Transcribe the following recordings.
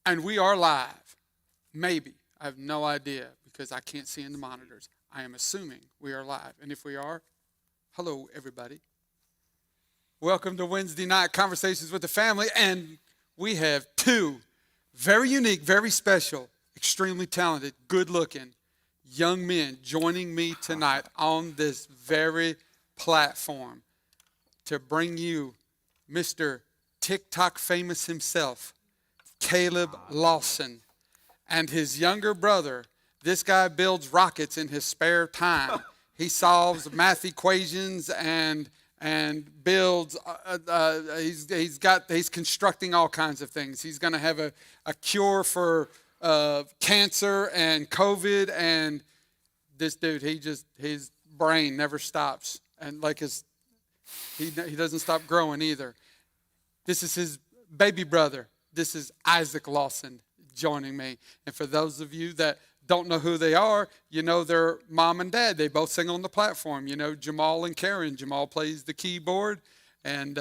And we are live. Maybe. I have no idea because I can't see in the monitors. I am assuming we are live. And if we are, hello, everybody. Welcome to Wednesday Night Conversations with the Family. And we have two very unique, very special, extremely talented, good-looking young men joining me tonight on this very platform to bring you Mr. TikTok famous himself, Caleb Lawson, and his younger brother. This guy builds rockets in his spare time. He solves math equations and builds. He's constructing all kinds of things. He's going to have a cure for cancer and COVID. And this dude, his brain never stops, and he doesn't stop growing either. This is his baby brother. This is Isaac Lawson joining me. And for those of you that don't know who they are, you know their mom and dad. They both sing on the platform. You know Jamal and Karen. Jamal plays the keyboard and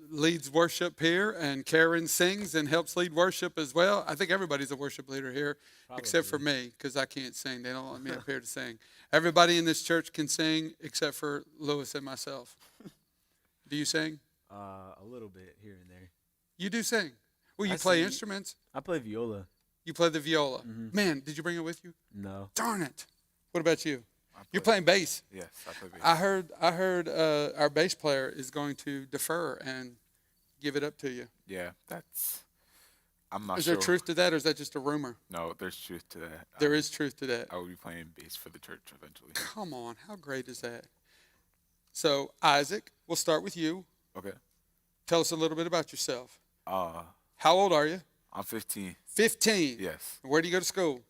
leads worship here, and Karen sings and helps lead worship as well. I think everybody's a worship leader here, probably, except for me, because I can't sing. They don't want me up here to sing. Everybody in this church can sing except for Lewis and myself. Do you sing? A little bit here and there. You do sing. Well, you play instruments. I play viola. You play the viola. Mm-hmm. Man, did you bring it with you? No. Darn it. What about you? You're playing bass. Yes, I play bass. I heard our bass player is going to defer and give it up to you. Yeah, I'm not sure. Is there truth to that, or is that just a rumor? No, there's truth to that. There is truth to that. I will be playing bass for the church eventually. Come on, how great is that? So, Isaac, we'll start with you. Okay. Tell us a little bit about yourself. How old are you? I'm 15. 15? Yes. Where do you go to school?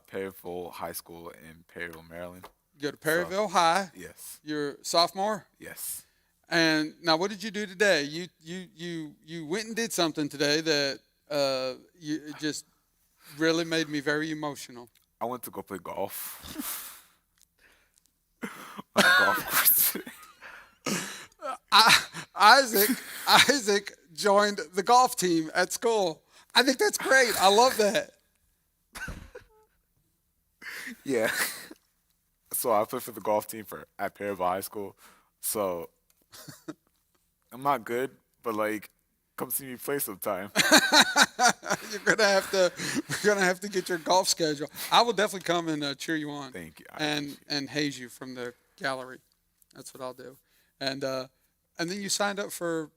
Perryville High School in Perryville, Maryland. You go to Perryville High? Yes. You're sophomore? Yes. And now, what did you do today? You went and did something today that it just really made me very emotional. I went to go play golf. On a golf course today. Isaac joined the golf team at school. I think that's great. I love that. Yeah. So I played for the golf team at Perryville High School. So I'm not good, but come see me play sometime. You're gonna have to get your golf schedule. I will definitely come and cheer you on. Thank you. And haze you from the gallery. That's what I'll do. And then you signed up for.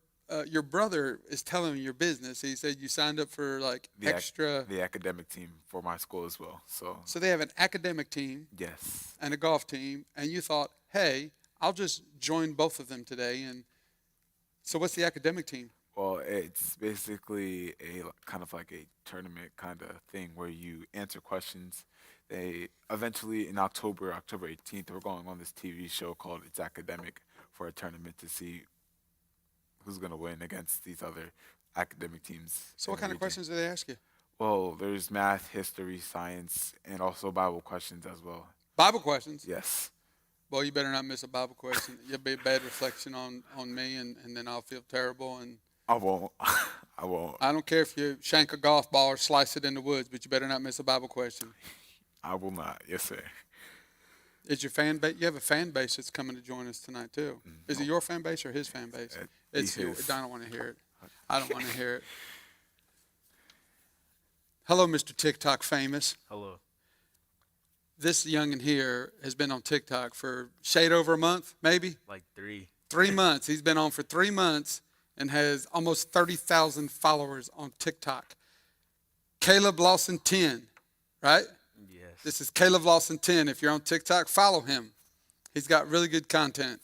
Your brother is telling me your business. He said you signed up for the academic team for my school as well. So they have an academic team. Yes. And a golf team. And you thought, hey, I'll just join both of them today. And so what's the academic team? Well, it's basically a kind of like a tournament kind of thing where you answer questions. They eventually in October 18th, we're going on this TV show called It's Academic for a tournament to see who's going to win against these other academic teams. So what kind of questions do they ask you? Well, there's math, history, science, and also Bible questions as well. Bible questions? Yes. Well, you better not miss a Bible question. You'll be a bad reflection on me, and then I'll feel terrible. And I won't. I won't. I don't care if you shank a golf ball or slice it in the woods, but you better not miss a Bible question. I will not. Yes, sir. Is your fan base? You have a fan base that's coming to join us tonight too. Is it your fan base or his fan base? It's his. I don't want to hear it. I don't want to hear it. Hello, Mr. TikTok famous. Hello. This youngin' here has been on TikTok for shade over a month, maybe? Like 3. 3 months. He's been on for 3 months and has almost 30,000 followers on TikTok. Caleb Lawson 10, right? Yes. This is Caleb Lawson 10. If you're on TikTok, follow him. He's got really good content.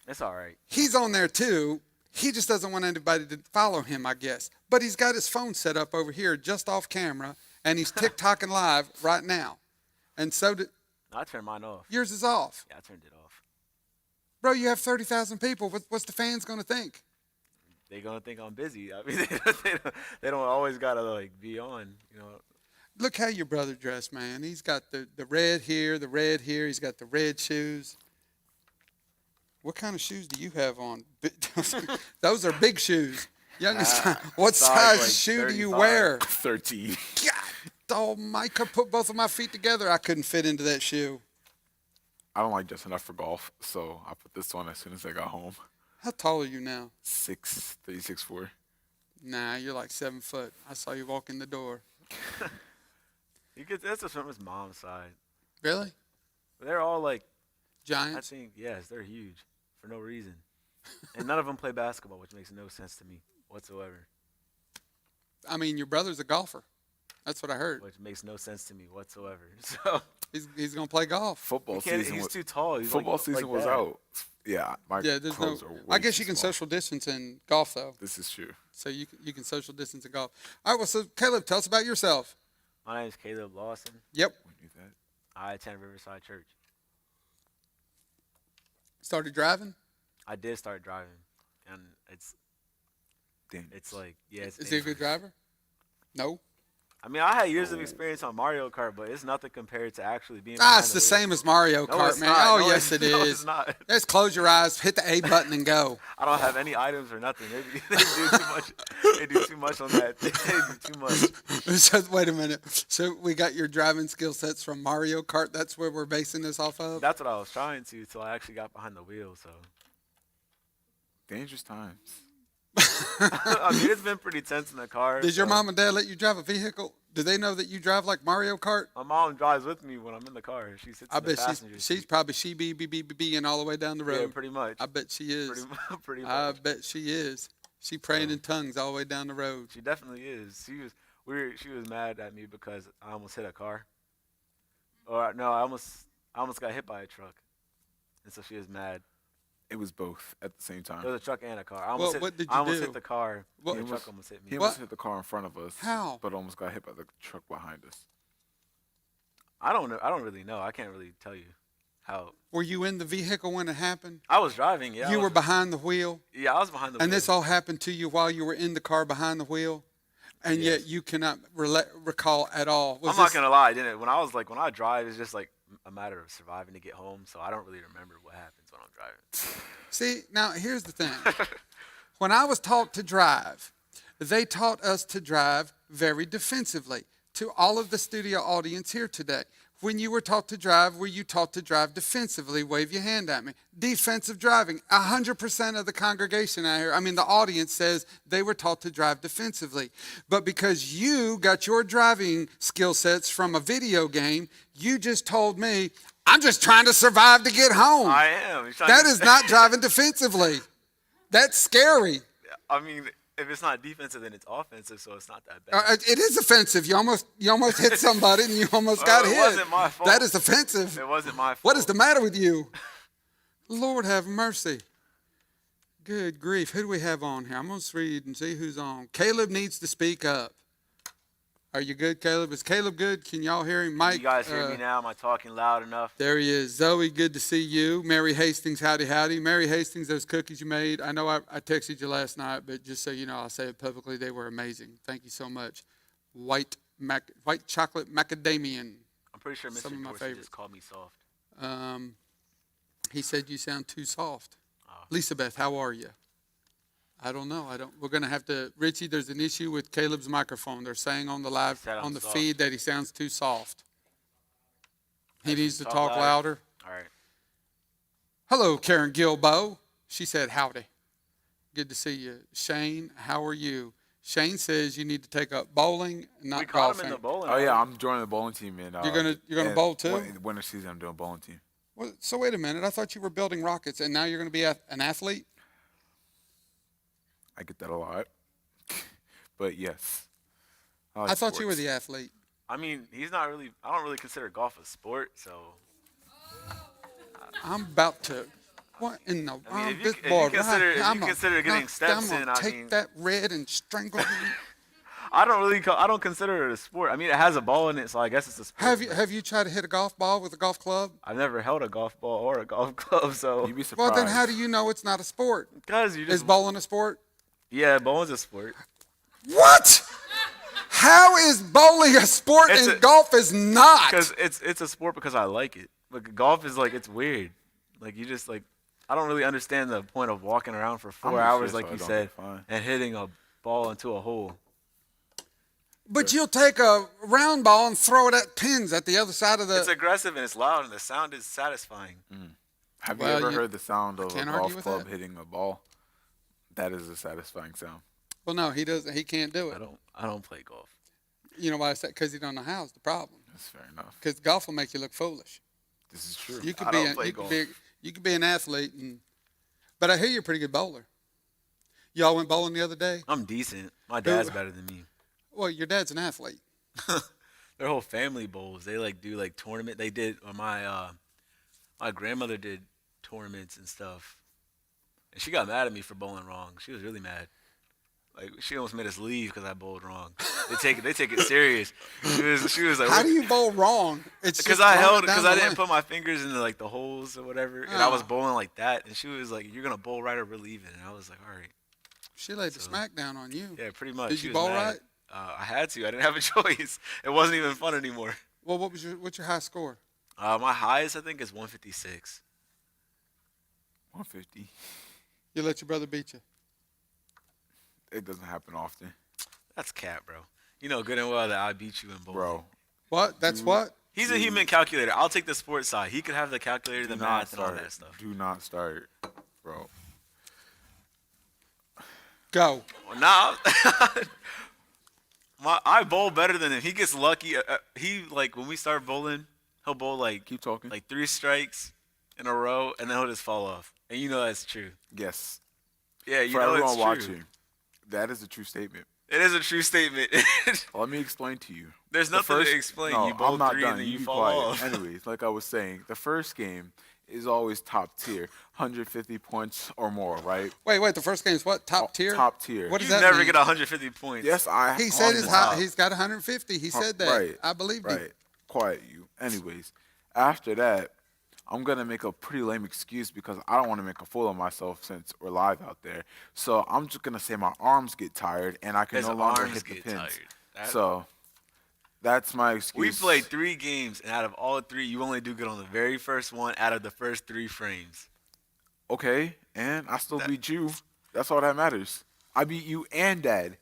That's all right. He's on there too. He just doesn't want anybody to follow him, I guess. But he's got his phone set up over here just off camera, and he's TikToking live right now. And so did... No, I turned mine off. Yours is off. Yeah, I turned it off. Bro, you have 30,000 people. What's the fans going to think? They're going to think I'm busy. I mean, they don't always got to, be on, Look how your brother dressed, man. He's got the red here, the red here. He's got the red shoes. What kind of shoes do you have on? Those are big shoes. Youngest. What size like shoe do you 35. wear? 13. God, oh, I could put both of my feet together. I couldn't fit into that shoe. I don't like just enough for golf, so I put this on as soon as I got home. How tall are you now? 6'3", 6'4". Nah, you're like 7 foot. I saw you walk in the door. That's just from his mom's side. Really? They're all like, I Giants? think, yes, they're huge for no reason. And none of them play basketball, which makes no sense to me whatsoever. I mean, your brother's a golfer. That's what I heard. Which makes no sense to me whatsoever. So He's gonna play golf. Football season. he's was, too tall. He's football like season was that. out. Yeah, my Yeah, there's no. clothes are way I guess too you can small. social distance in golf though. This is true. So you can social distance in golf. All right. Well, so Caleb, tell us about yourself. My name is Caleb Lawson. Yep. When you that. I attend Riverside Church. Started driving. I did start driving, and it's Dangerous. like it's. Is he a good dangerous. driver? No. I mean, I had years of experience on Mario Kart, but it's nothing compared to actually being. Ah, behind it's the wheel. same as Mario No, Kart, it's man. not. Oh, No, yes, it no, is. it's not. Just close your eyes, hit the A button, and go. I don't have any items or nothing. They do too much. They do too much on that. They do too much. So, wait a minute. So we got your driving skill sets from Mario Kart. That's where we're basing this off of. That's what I was trying to till I actually got behind the wheel. So Dangerous times. I mean, it's been pretty tense in the car. Did your so- mom and dad let you drive a vehicle? Do they know that you drive like Mario Kart? My mom drives with me when I'm in the car. She sits I in the bet passenger she's seat. probably and all the way down the road. Yeah, pretty much. I bet she is. Pretty I much. bet she is. She praying in tongues all the way down the road. She definitely is. She was mad at me because I almost hit a car. Or no, I almost got hit by a truck, and so she was mad. It was both at the same time. There was a truck and a car. Well, what did I you almost do? hit the car. What- The He truck was- almost hit me. He What? almost hit the car in front of us. How? But almost got hit by the truck behind us. I don't know. I don't really know. I can't really tell you how. Were you in the vehicle when it happened? I was driving. Yeah. You were behind the wheel? Yeah, I was behind the wheel. And this all happened to you while you were in the car behind the wheel? And Yes. yet you cannot recall at all. I'm not gonna lie. I didn't. When I drive, it's just like a matter of surviving to get home. So I don't really remember what happens when I'm driving. See, now here's the thing. When I was taught to drive, they taught us to drive very defensively. To all of the studio audience here today, when you were taught to drive, were you taught to drive defensively? Wave your hand at me. Defensive driving. 100% of the congregation out here, the audience says they were taught to drive defensively. But because you got your driving skill sets from a video game, you just told me, I'm just trying to survive to get home. I am. You're trying That to- is not driving defensively. That's scary. I mean, if it's not defensive, then it's offensive, so it's not that bad. It is offensive. You almost hit somebody and you almost got it hit. wasn't my fault. That is offensive. It wasn't my fault. What is the matter with you? Lord have mercy. Good grief. Who do we have on here? I'm going to read and see who's on. Caleb needs to speak up. Are you good, Caleb? Is Caleb good? Can y'all hear him? Mike? You guys hear me now? Am I talking loud enough? There he is. Zoe, good to see you. Mary Hastings, howdy, howdy. Mary Hastings, those cookies you made, I know I texted you last night, but just so you know, I'll say it publicly, they were amazing. Thank you so much. White chocolate macadamian. I'm pretty sure Some Mr. of my Dorsey favorites. just called me soft. He said you sound too soft. Oh. Lisa Beth, how are you? I don't know. We're going to have to, Richie, there's an issue with Caleb's microphone. They're saying on the live, said I'm on the soft. feed that he sounds too soft. He Hey, needs to talk talk louder. All right. Hello, Karen Gilbo. She said, howdy. Good to see you. Shane, how are you? Shane says you need to take up bowling, not We caught him golfing. in the bowling. Oh yeah, alley. I'm joining the bowling team in. You're gonna and bowl too? Winter season, I'm doing bowling team. Well, so wait a minute. I thought you were building rockets, and now you're going to be an athlete? I get that a lot, but yes. like I thought you were sports. the athlete. I mean, he's not really. I don't really consider golf a sport, so. I'm about to. What in the I mean, if you- this if you boy, consider- if you I'm consider getting steps I'm in, gonna I take mean- that red and strangle you. I don't consider it a sport. I mean, it has a ball in it, so I guess it's a sport. but Have you tried to hit a golf ball with a golf club? I've never held a golf ball or a golf club, so You'd be Well, surprised. then how do you know it's not a sport? because you Is just bowling a sport? yeah, bowling's a sport. What? How is bowling a sport It's and a- golf is not? Because it's a sport because I like it. But golf is like it's weird. Like you just like I don't really understand the point of walking around for I'm 4 just hours, here like so I you don't said, get fined. and hitting ball into a hole. But you'll take a round ball and throw it at pins at the other side of the. It's aggressive and it's loud and the sound is satisfying. Have Well, you ever you- heard the sound of a can't argue golf with club that. hitting a ball? That is a satisfying sound. Well, no, he doesn't. He can't do it. I don't play golf. You know why I said? Because he don't know how is the problem. That's fair enough. Because golf will make you look foolish. This is true. You could I be. don't play golf. You could be an athlete, but I hear you're a pretty good bowler. Y'all went bowling the other day. I'm decent. My dad's better than me. Well, your dad's an athlete. Their whole family bowls. They like do like tournament. They did. Or my grandmother did tournaments and stuff, and she got mad at me for bowling wrong. She was really mad. Like she almost made us leave because I bowled wrong. They take it serious. She was like, How do you bowl wrong? It's because just I throwing it because down I the didn't lane. put my fingers into like the holes or whatever, and I was Oh. bowling like that. And she was like, "You're gonna bowl right or we're leaving." And I was like, "All right." She laid the smack down on you. Yeah, pretty much. Did She you was bowl mad. right? I had to. I didn't have a choice. It wasn't even fun anymore. Well, what's your high score? My highest I think is 156. 150. You let your brother beat you. It doesn't happen often, That's cap, bro. You know good and well that I beat you in bowling. bro. What? That's what? He's a human calculator. I'll take the sports side. He could have the calculator, the Do not math, and all start. that stuff. Do not start, bro. Go. Well, nah. I bowl better than him. He gets lucky. He like when we start bowling, he'll bowl like Keep talking. 3 strikes in a row, and then he'll just fall off. And you know that's true. Yes. Yeah, you For know everyone it's true. watching, that is a true statement. It is a true statement. Let me explain to you. There's The nothing first- to explain. No, You bowl I'm not 3 done. and then you be fall quiet. off. Anyways, like I was saying, the first game is always top tier, 150 points or more, right? Wait. The first game is what? Top tier. Top tier. What does You that never mean? get 150 points. Yes, I. He said on his the high, top. he's got 150. He said that. Right. I believed him. Right. Quiet you. Anyways, after that, I'm gonna make a pretty lame excuse because I don't want to make a fool of myself since we're live out there. So I'm just gonna say my arms get tired and I can His no longer arms hit the get pins. tired. That- So that's my excuse. We played 3 games, and out of all 3, you only do good on the very first one out of the first 3 frames. Okay, and I still beat you. That's all that matters. I beat you and Dad.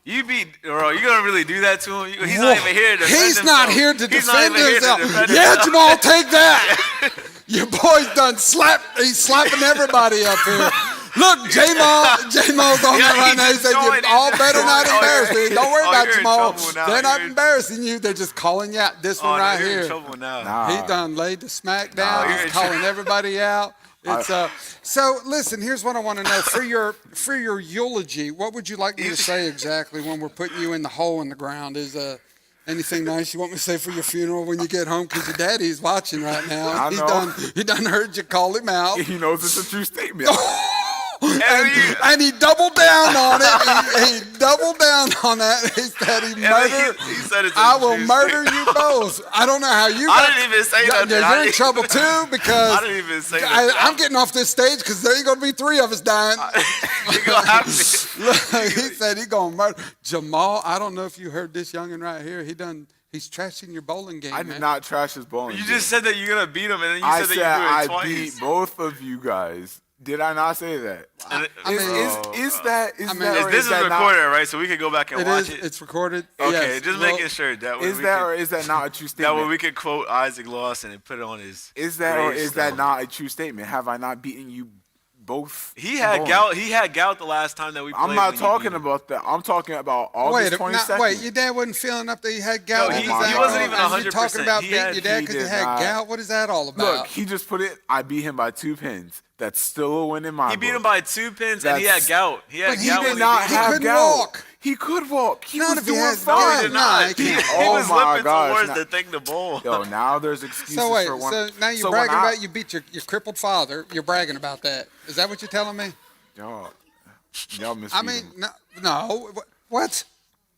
You beat, bro. You gonna really do that to him? He's not even here to defend He's himself. not here to He's not defend even here to himself. defend Yeah, himself. Jamal, take that. Your boy's done he's slapping everybody up here. Look, J-Mall's on Yeah, the run he now. He just said, joined. you all He's better just not joined. embarrass me. Don't worry Oh, about you're in Jamal. trouble now. They're not You're in- embarrassing you. They're just calling you out. This Oh, one no, right you're here. in trouble now. Nah. He done laid the smack down. you're He's in calling everybody out. It's so listen, here's what I want to know. For your eulogy, what would you like me to say exactly when we're putting you in the hole in the ground? Is anything nice you want me to say for your funeral when you get home? Because your daddy's watching right now. I know. He done heard you call him out. He knows it's a true statement. And he doubled down on it. He doubled down on that. He said he murdered. He said it's a I will true murder you both. I don't know how you I got. didn't even say Yeah, nothing. You're I in trouble too because I didn't even say nothing. I'm getting off this stage because there ain't gonna be 3 of us dying. You're gonna have to. Look, he said he gonna murder Jamal. I don't know if you heard this youngin right here. He's trashing your bowling game. I man. did not trash his bowling. You game. just said that you're gonna beat him, and then you I said said that you do it I twice. beat both of you guys. Did I not say that? And I mean- Is that I mean, that or this is that not- recorded, right? So we can go back and It watch is. it. It's recorded. Okay, Yes. just Well, making sure that way Is we that could, or is that not a true that way statement? we could quote Isaac Lawson and put it on his. Is that or is that gravestone. not a true statement? Have I not beaten you both? He had bowling? gout. He had gout the last time that we played. I'm when not you talking beat him. about that. I'm talking about Wait, August 22nd. wait. Your dad wasn't feeling up that he had gout. No, What he is that wasn't all even about? You're 100%. talking about He beating had- your dad he because he did had not. gout. What is that all about? Look, he just put it. I beat him by 2 pins. That's still a win in my He beat book. him by 2 pins, and he had That's- gout. He had But he gout. He when did not beat He him. have couldn't gout. walk. He could walk. He Not was if he doing has fine. gout. He did Nah, not. he can't. He Oh was my limping gosh, towards now- the thing to bowl. Yo, now there's excuses So wait, for one. so now you're So when bragging I- about you beat your crippled father. You're bragging about that. Is that what you're telling me? Y'all misread I mean, him. no. What?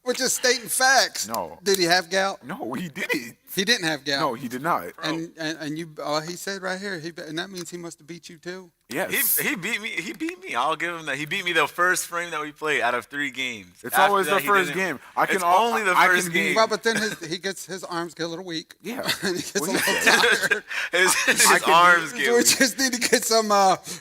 We're just stating facts. No. Did he have gout? No, he didn't. He didn't have gout. No, he did not. And you, he said right here, and that means he must have beat you too. Yes. He beat me. He beat me. I'll give him that. He beat me the first frame that we played out of 3 games. It's After always that, the he first didn't- game. It's only the first game. Well, but then his arms get a little weak. Yeah. And he gets Well, a he little said- tired. his can- arms So get we weak. just need to get some.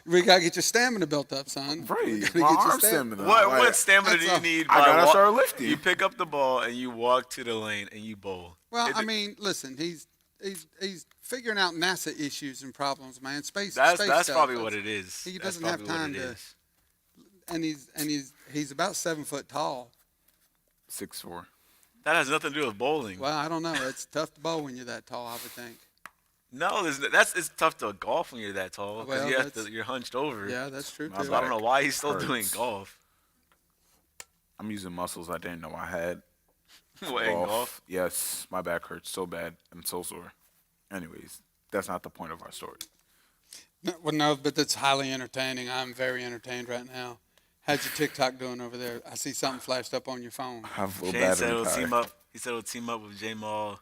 We gotta get your stamina built up, son. Right. We gotta My get your arm stamina. What Like, stamina do That's you a- need? I by gotta start lifting. You pick up the ball and you walk to the lane and you bowl. Well, It- I mean, listen, he's figuring out NASA issues and problems, man. Space. that's stuff. probably what it is. He That's doesn't have probably what time it to. is. And he's about 7 foot tall. 6'4". That has nothing to do with bowling. Well, I don't know. It's tough to bowl when you're that tall, I would think. No, it's tough to golf when you're that tall because Well, you're hunched over. Yeah, that's true My too. So I don't know why he's still Hurts. doing golf. I'm using muscles I didn't know I had. What, in golf? Yes, my back hurts so bad. I'm so sore. Anyways, that's not the point of our story. No, but that's highly entertaining. I'm very entertained right now. How's your TikTok doing over there? I see something flashed up on your phone. I have a little Shane said battery he'll team power. up. He said he'll team up with J Maul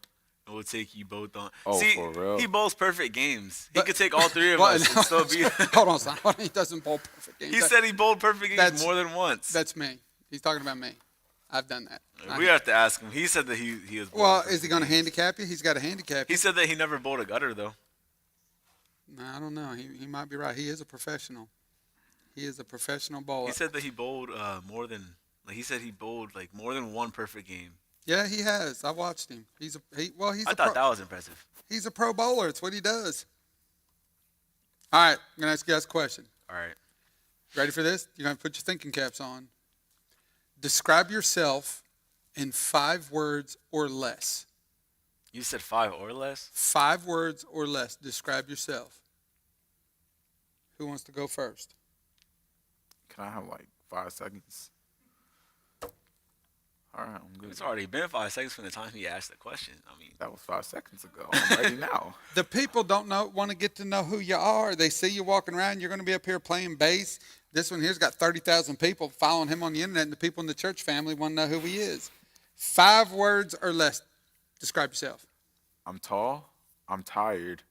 and we'll take you both on. Oh, See, for real? he bowls perfect games. He But- could take all 3 of Well, us and still be. Hold on, son. He doesn't bowl perfect games. He said he bowled perfect games That's- more than once. That's me. He's talking about me. I've done that. We have to ask him. He said that he is. bowling Well, perfect is he going to games. handicap you? He's got to handicap He you. said that he never bowled a gutter though. No, I don't know. He might be right. He is a professional. He is a professional bowler. He said that he bowled more than. Like he said he bowled like more than one perfect game. Yeah, he has. I watched him. He's I thought that was impressive. he's a pro bowler. It's what he does. All right, I'm gonna ask you guys a question. All right. Ready for this? You're gonna put your thinking caps on. Describe yourself in 5 words or less. You said 5 or less. 5 words or less. Describe yourself. Who wants to go first? Can I have like 5 seconds? All right, I'm good. It's already been 5 seconds from the time he asked the question. I mean, That was 5 seconds ago. I'm ready now. The people don't want to get to know who you are. They see you walking around. You're going to be up here playing bass. This one here's got 30,000 people following him on the internet, and the people in the church family want to know who he is. 5 words or less. Describe yourself. I'm tall. I'm tired.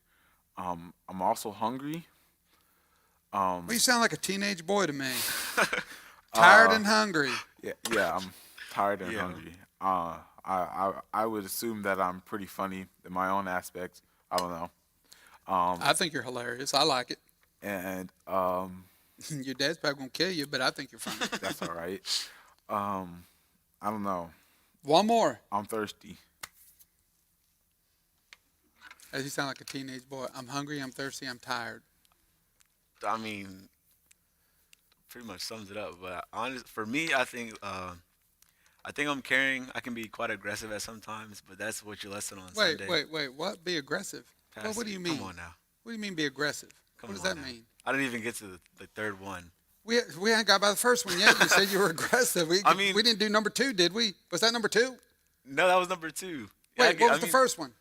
I'm also hungry. Well, you sound like a teenage boy to me. Tired and hungry. Yeah, I'm tired and Yeah. hungry. I would assume that I'm pretty funny in my own aspects. I don't know. I think you're hilarious. I like it. And Your dad's probably going to kill you, but I think you're funny. that's all right. I don't know. One more. I'm thirsty. As you sound like a teenage boy. I'm hungry, I'm thirsty, I'm tired. I mean, pretty much sums it up. But for me, I think I'm caring. I can be quite aggressive at sometimes, but that's what your lesson on Sunday. Wait. What? Be aggressive? Well, what do you mean? Come on now. What do you mean be aggressive? Come What does on that now. mean? I didn't even get to the third one. We ain't got by the first one yet. You said you were aggressive. We didn't do number 2, did we? Was that number 2? No, that was number 2. Wait, what was the first one?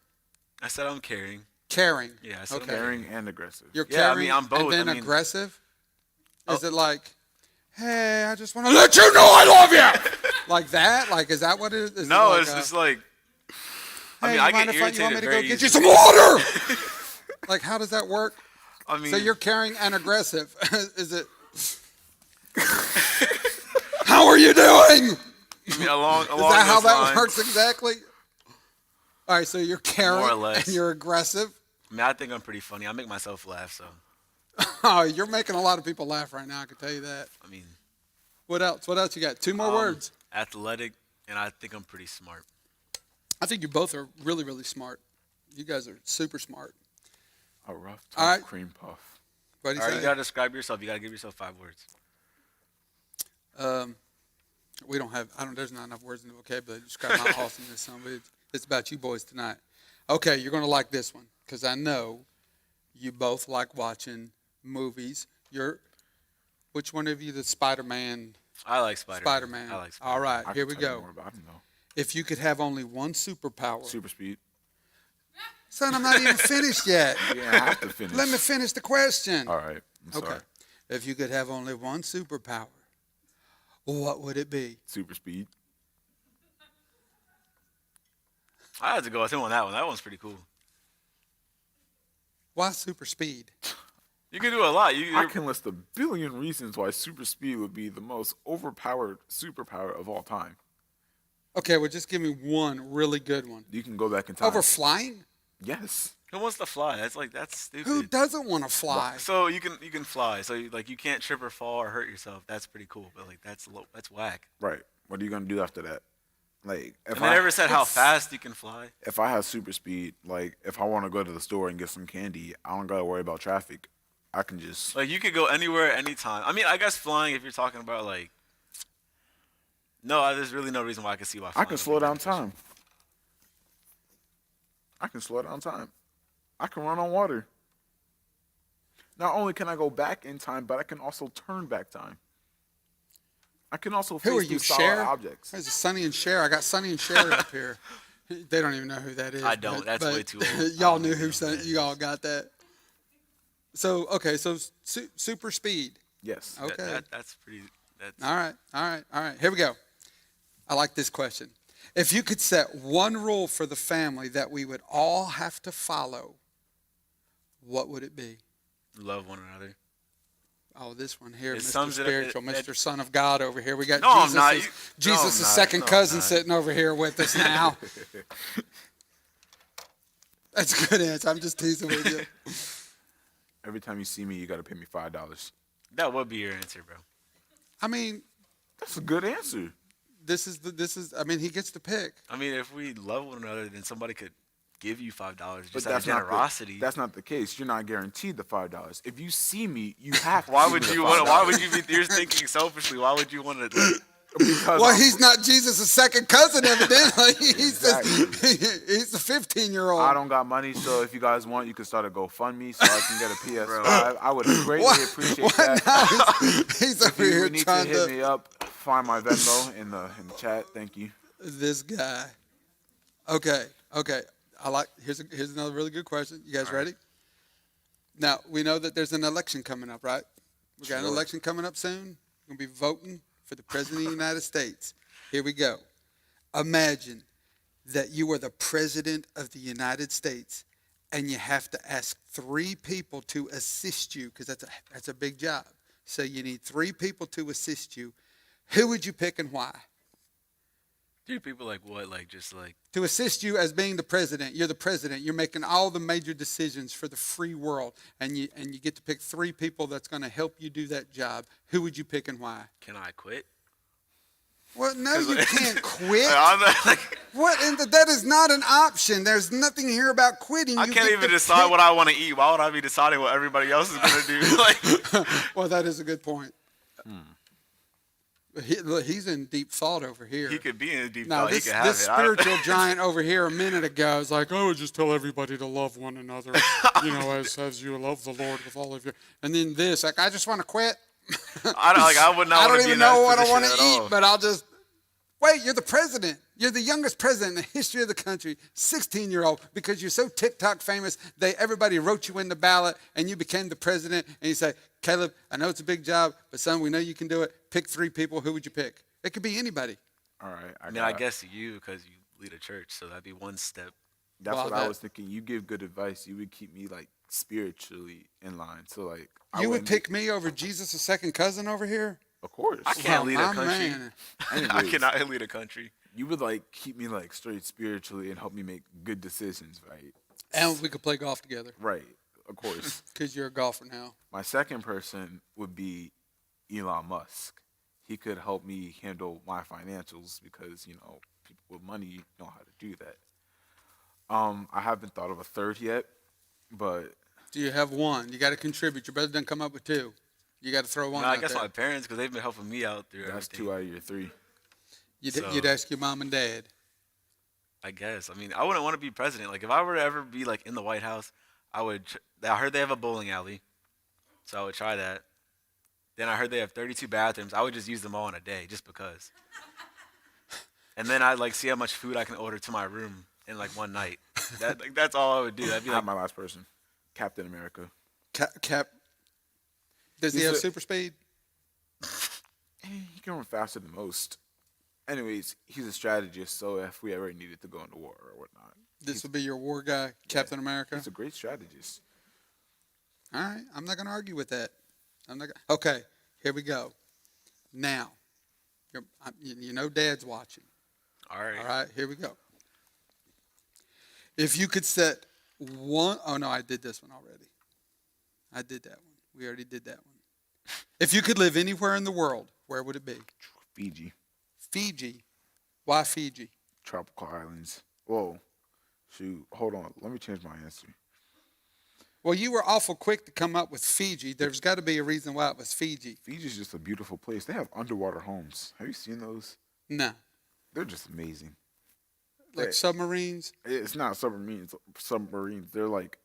I said I'm caring. Caring. Yeah, I said Okay. I'm caring. Caring and aggressive. You're Yeah, I caring mean, I'm both. and then I mean- aggressive? Oh. Is it like, hey, I just want to let you know I love you? Like that? Like, is that what it is? Is No, it like, it's just like. hey, I mean, you I mind get if you want me irritated to go very get you easily. some water? Like, how does that work? I mean, So you're caring and aggressive. Is it? How are you doing? along Is that how those that lines. works exactly? All right, so you're caring More or less. and you're aggressive. I mean, I think I'm pretty funny. I make myself laugh, so Oh, you're making a lot of people laugh right now. I can tell you that. I mean, What else? What else you got? 2 more words. athletic, and I think I'm pretty smart. I think you both are really, really smart. You guys are super smart. A rough, All tough right. cream puff. What do you All right, say? you gotta describe yourself. You gotta give yourself 5 words. We don't have. There's not enough words in the vocabulary to describe my awesomeness. Son, but it's about you boys tonight. Okay, you're gonna like this one because I know you both like watching movies. Which one of you the Spider-Man? I like Spider-Man. Spider-Man. I like Spider-Man. All right, I here can we tell you go. more about him, though. If you could have only one superpower, Super speed. son, I'm not even finished yet. Yeah, I have to finish. Let me finish the question. All right. I'm Okay. sorry. If you could have only one superpower, what would it be? Super speed. I had to go with him on that one. That one's pretty cool. Why super speed? You can do a lot. I can list a billion reasons why super speed would be the most overpowered superpower of all time. Okay, well, just give me one really good one. You can go back in time. Over flying? Yes. Who wants to fly? That's stupid. Who doesn't want to fly? So you can fly. So you can't trip or fall or hurt yourself. That's pretty cool. But like that's whack. Right. What are you gonna do after that? Like, if And they never said how fast you can fly. If I have super speed, like if I want to go to the store and get some candy, I don't gotta worry about traffic. I can just Like you could go anywhere, anytime. I mean, I guess flying. If you're talking about like, no, there's really no reason why I can see why. I can slow down beneficial. time. I can slow down time. I can run on water. Not only can I go back in time, but I can also turn back time. I can also Who are face you, through solid Cher? objects. There's Sonny and Cher. I got Sonny and Cher up here. They don't even know who that is. I don't. That's way too old. Y'all knew who Sonny. You all got that. So okay, so super speed. Yes. Okay. That's pretty. That's All right. Here we go. I like this question. If you could set one rule for the family that we would all have to follow, what would it be? love one another. Oh, this one here, It Mr. sums it up- Spiritual, Mr. Son of God over here. We got No, I'm Jesus' not. Jesus' No, I'm not. second No, I'm cousin not. sitting over here with us now. That's a good answer. I'm just teasing with you. Every time you see me, you gotta pay me $5. That would be your answer, bro. I mean, That's a good answer. I mean, he gets to pick. I mean, if we love one another, then somebody could give you $5 But just out of that's not generosity. that's not the case. You're not guaranteed the $5. If you see me, you have to. Why give would me the you want? $5. Why would you be? You're thinking selfishly. Why would you want to? Like, Because Well, I'm- he's not Jesus' second cousin, evidently. He's Exactly. he's a 15-year-old. I don't got money, so if you guys want, you can start a GoFundMe so I can get a PS5. Bro. I would greatly appreciate What that. now? He's If over you here need to trying hit to. me up, find my Venmo in the chat. Thank you. This guy. Okay. Here's another really good question. You guys ready? Now we know that there's an election coming up, right? We got an Sure. election coming up soon. We're gonna be voting for the president of the United States. Here we go. Imagine that you are the president of the United States, and you have to ask 3 people to assist you because that's a big job. So you need 3 people to assist you. Who would you pick and why? do people like what? Like just like To assist you as being the president. You're the president. You're making all the major decisions for the free world, and you get to pick 3 people that's going to help you do that job. Who would you pick and why? can I quit? Well, no, you can't quit. I'm not, like, What? And that is not an option. There's nothing here about quitting. I You can't get even to decide pick. what I want to eat. Why would I be deciding what everybody else is gonna do? Like, Well, that is a good point. Look, he's in deep thought over here. he could be in a deep Now, thought. He this could have it. spiritual giant over here a minute ago is like, I would just tell everybody to love one another, as you love the Lord with all of your. And then this, like, I just want to quit. I would not I want don't to be even in that know what I position want at to eat, all. but I'll just. Wait, you're the president. You're the youngest president in the history of the country, 16-year-old, because you're so TikTok famous, everybody wrote you in the ballot, and you became the president, and you say, Caleb, I know it's a big job, but son, we know you can do it. Pick 3 people. Who would you pick? It could be anybody. All right. I mean, I guess you because you lead a church, so that'd be one step. That's Well, what I that- was thinking. You give good advice. You would keep me like spiritually in line. So like You would wouldn't- pick me over Jesus' second cousin over here? Of course. I can't lead a my country. man. I Anyways, cannot lead a country. You would like keep me like straight spiritually and help me make good decisions, right? And we could play golf together Right. Of course. because you're a golfer now. My second person would be Elon Musk. He could help me handle my financials because, people with money know how to do that. I haven't thought of a third yet, but Do you have one? You got to contribute. Your brother done come up with 2. You got to throw one No, I out guess there. my parents because they've been helping me out through that's everything. 2 out of your 3. You'd ask your mom and dad. I guess. I mean, I wouldn't want to be president. Like, if I were to ever be like in the White House, I heard they have a bowling alley, so I would try that. Then I heard they have 32 bathrooms. I would just use them all in a day, just because. And then I'd like see how much food I can order to my room in like one night. That's all I would do. I'd be Not like, my last person. Captain America. Cap. Does he He's have a- super speed? He can run faster than most. anyways, he's a strategist. So if we ever needed to go into war or whatnot, This would be your war guy, Captain America. he's a great strategist. All right, I'm not going to argue with that. Okay, here we go. Now, you know Dad's watching. All right. All right, here we go. If you could set one, oh no, I did this one already. I did that one. We already did that one. If you could live anywhere in the world, where would it be? Fiji, Fiji. Why Fiji? tropical islands. Whoa, shoot, hold on. Let me change my answer. Well, you were awful quick to come up with Fiji. There's got to be a reason why it was Fiji. Fiji's just a beautiful place. They have underwater homes. Have you seen those? No. They're just amazing. Like Hey. submarines? It's not submarines. Submarines. They're like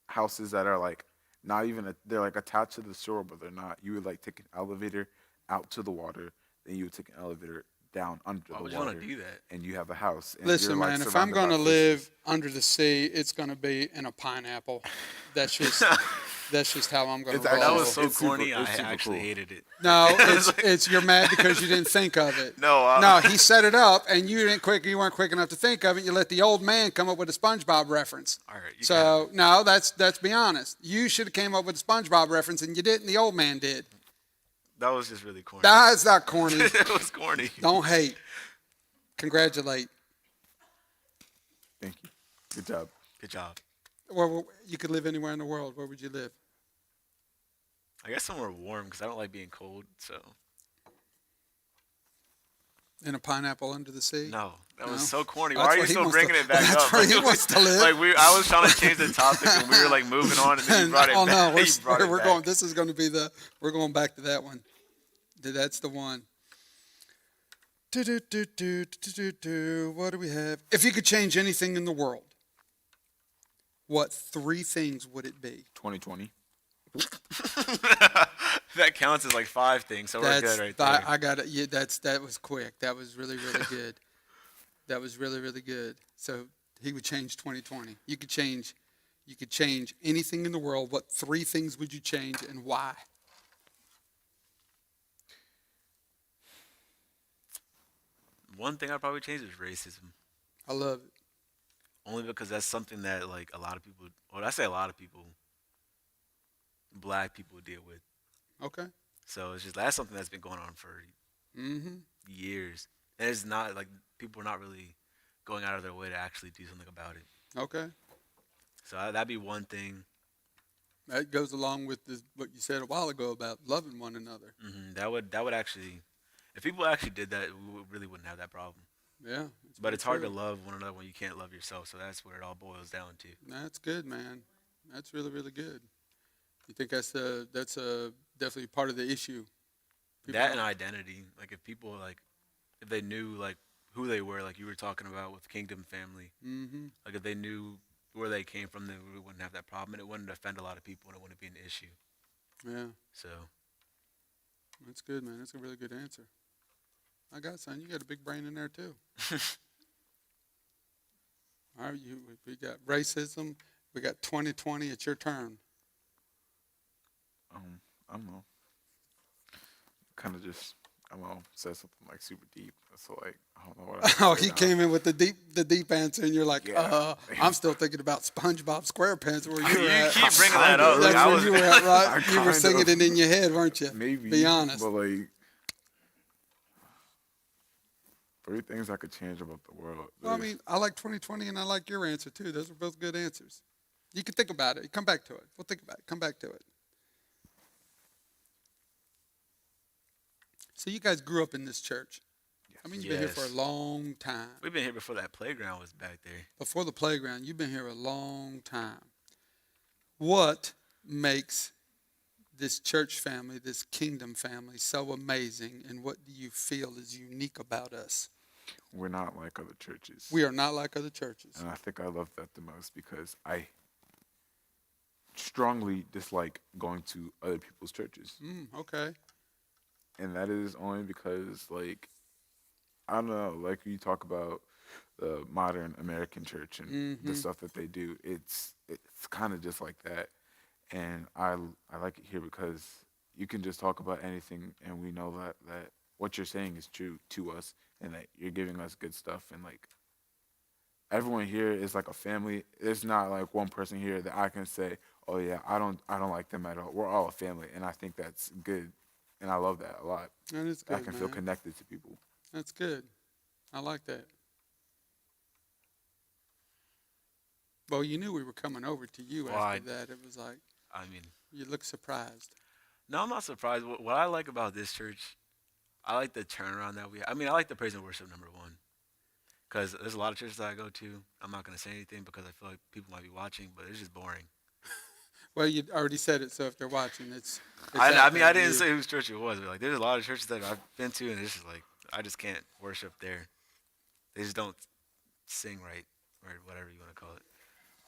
houses that are like not even. They're like attached to the shore, but they're not. You would like take an elevator out to the water, then you would take an elevator down under Why the would you water, want to do that? and you have a house. And Listen, you're, like, man, if I'm surrounded going by to fishes. live under the sea, it's going to be in a pineapple. That's just how I'm going It's to roll. That Oh, was so it's super- corny. it's I super actually cool. hated it. No, it's you're mad because you didn't think of it. No, No, he set it up, and you weren't quick enough to think of it. You let the old man come up with a SpongeBob reference. All right. You got So no, let's be honest. You should have came up with a SpongeBob reference, and you didn't. The old man did. it. That was just really corny. That's not corny. It was corny. Don't hate. Congratulate. Thank you. Good job. Good job. Well, you could live anywhere in the world. Where would you live? I guess somewhere warm because I don't like being cold. So In a pineapple under the sea? no, that No? was so corny. That's Why are you where he still wants bringing to- it back that's up? where he wants to live. Like I was trying to change the topic and we were like moving on, and then you brought it oh back. no, You brought it we're back. going. This is going to be we're going back to that one. That's the one. What do we have? If you could change anything in the world, what 3 things would it be? 2020. That counts as like 5 things, so we're good right there. I got it. Yeah, that was quick. That was really good. That was really good. So he would change 2020. You could change anything in the world. What 3 things would you change and why? One thing I'd probably change is racism. I love it. Only because that's something that like a lot of people, well, I say a lot of people, black people deal with. Okay. So it's just that's something that's been going on for Mm-hmm. years, and it's not like people are not really going out of their way to actually do something about it. Okay. So that'd be one thing. That goes along with what you said a while ago about loving one another. That would actually, if people actually did that, really wouldn't have that problem. Yeah. But it's hard to true. love one another when you can't love yourself. So that's what it all boils down to. That's good, man. That's really good. You think that's definitely part of the issue? People That and don't- identity. Like if people if they knew like who they were, like you were talking about with Kingdom Family. Mhm. Like if they knew where they came from, then we wouldn't have that problem, and it wouldn't offend a lot of people, and it wouldn't be an issue. Yeah. So That's good, man. That's a really good answer. I got son. You got a big brain in there too. All right, we got racism. We got 2020. It's your turn. I don't know. Kind of just, I don't know, said something like super deep. So like, I don't know what. I Oh, say he now. came in with the deep answer, and you're like, Yeah. I'm still thinking about SpongeBob SquarePants where you you were at. keep bringing that up. That's Like, I where was, you were at, right? I You were kind singing of- it in your head, weren't you? Maybe. Be honest. But like, 3 things I could change about the world. Well, I There's- mean, I like 2020, and I like your answer too. Those are both good answers. You can think about it. Come back to it. We'll think about it. Come back to it. So you guys grew up in this church. I mean, you've been here for a Yes. long time. we've been here before that playground was back there. Before the playground, you've been here a long time. What makes this church family, this kingdom family, so amazing, and what do you feel is unique about us? we're not like other churches. We are not like other churches. And I think I love that the most because I strongly dislike going to other people's churches. Okay. And that is only because, like, I don't know, like you talk about the modern American church and the stuff that they do, it's kind of just like that. And I like it here because you can just talk about anything, and we know that what you're saying is true to us, and that you're giving us good stuff, and like everyone here is like a family. It's not like one person here that I can say, "Oh yeah, I don't like them at all." We're all a family, and I think that's good, and I love that a lot. That is I good, can feel man. connected to people. That's good. I like that. Well, you knew we were coming over to you Well, after that. It was like I mean, you look surprised. no, I'm not surprised. What I like about this church, I like the turnaround that we. I mean, I like the praise and worship number one, because there's a lot of churches that I go to. I'm not gonna say anything because I feel like people might be watching, but it's just boring. Well, you already said it, so if they're watching, it's I out mean, there I to didn't you. say whose church it was, but like, there's a lot of churches that I've been to, and it's just like I just can't worship there. They just don't sing right, or whatever you want to call it.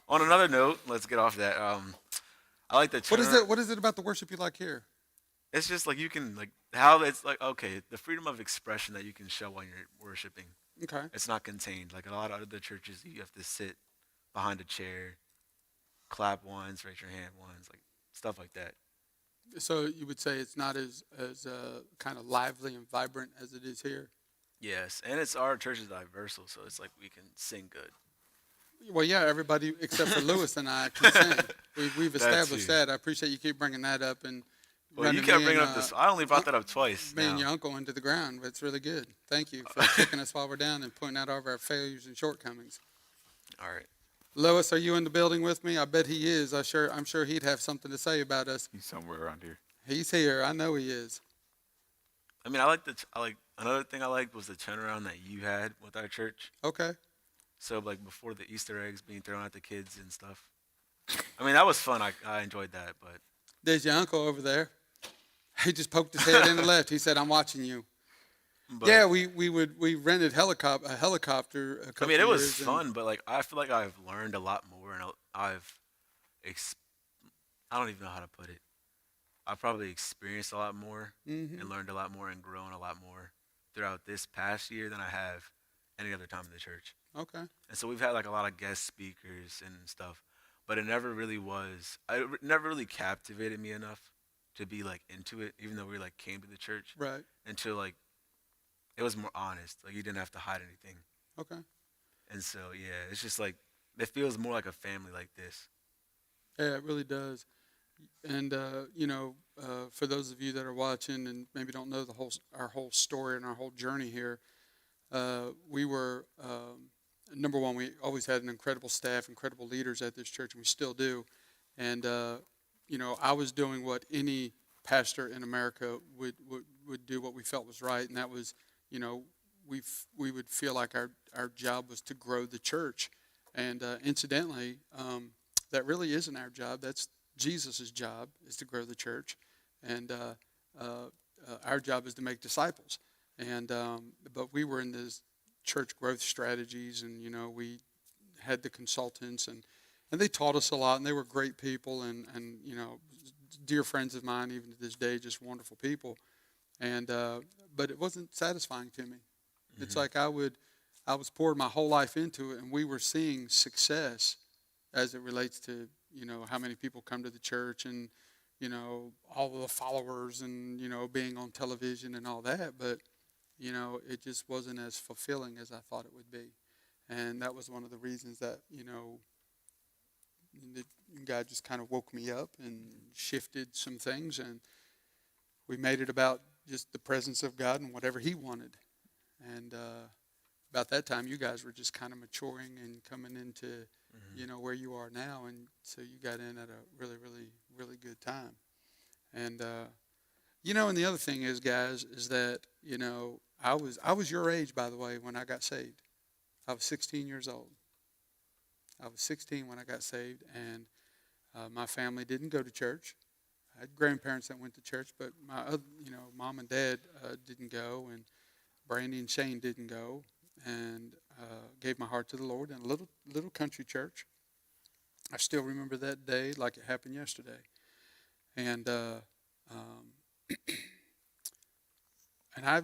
On another note, let's get off that. I like the What is turn. it? What is it about the worship you like here? It's just like you can like how it's like okay, the freedom of expression that you can show while you're worshiping. Okay. It's not contained. Like a lot of other churches, you have to sit behind a chair, clap once, raise your hand once, like stuff like that. So you would say it's not as kind of lively and vibrant as it is here. Yes, and it's our church is diversal, so it's like we can sing good. Well, yeah, everybody except for Lewis and I can sing. We've That established too. that. I appreciate you keep bringing that up and Well, you running kept bringing up this. I only brought that up twice me and now. your uncle into the ground. But it's really good. Thank you for kicking us while we're down and pointing out all of our failures and shortcomings. All right. Lewis, are you in the building with me? I bet he is. I'm sure he'd have something to say about us. He's somewhere around here. He's here. I know he is. I mean, I like another thing I liked was the turnaround that you had with our church. Okay. So like before the Easter eggs being thrown at the kids and stuff. I mean, that was fun. I enjoyed that, but There's your uncle over there. He just poked his head in and left. He said, "I'm watching you." but Yeah, we rented a helicopter a I couple mean, it was years and- fun, but like I feel like I've learned a lot more, and I've ex- I don't even know how to put it. I've probably experienced a lot more Mhm. and learned a lot more and grown a lot more throughout this past year than I have any other time in the church. Okay. And so we've had like a lot of guest speakers and stuff, but it never really was. It never really captivated me enough to be like into it, even though we like came to the church Right. until like it was more honest. Like you didn't have to hide anything. Okay. And so yeah, it's just like it feels more like a family like this. Yeah, it really does. And for those of you that are watching and maybe don't know our whole story and our whole journey here, we were number one. We always had an incredible staff, incredible leaders at this church, and we still do. And I was doing what any pastor in America would do, what we felt was right, and that was, we would feel like our job was to grow the church. And incidentally, that really isn't our job. That's Jesus' job, is to grow the church, and our job is to make disciples. And but we were in this church growth strategies, and we had the consultants, and they taught us a lot, and they were great people, and dear friends of mine, even to this day, just wonderful people. And but it wasn't satisfying to me. It's like I was pouring my whole life into it, and we were seeing success as it relates to how many people come to the church, and all of the followers, and being on television and all that. But it just wasn't as fulfilling as I thought it would be, and that was one of the reasons that God just kind of woke me up and shifted some things, and we made it about just the presence of God and whatever He wanted. And about that time, you guys were just kind of maturing and coming into where you are now, and so you got in at a really, really, really good time. And and the other thing is, guys, is that I was your age, by the way, when I got saved. I was 16 years old. I was 16 when I got saved, and my family didn't go to church. I had grandparents that went to church, but my mom and dad didn't go, and Brandy and Shane didn't go, and gave my heart to the Lord in a little country church. I still remember that day like it happened yesterday, and and I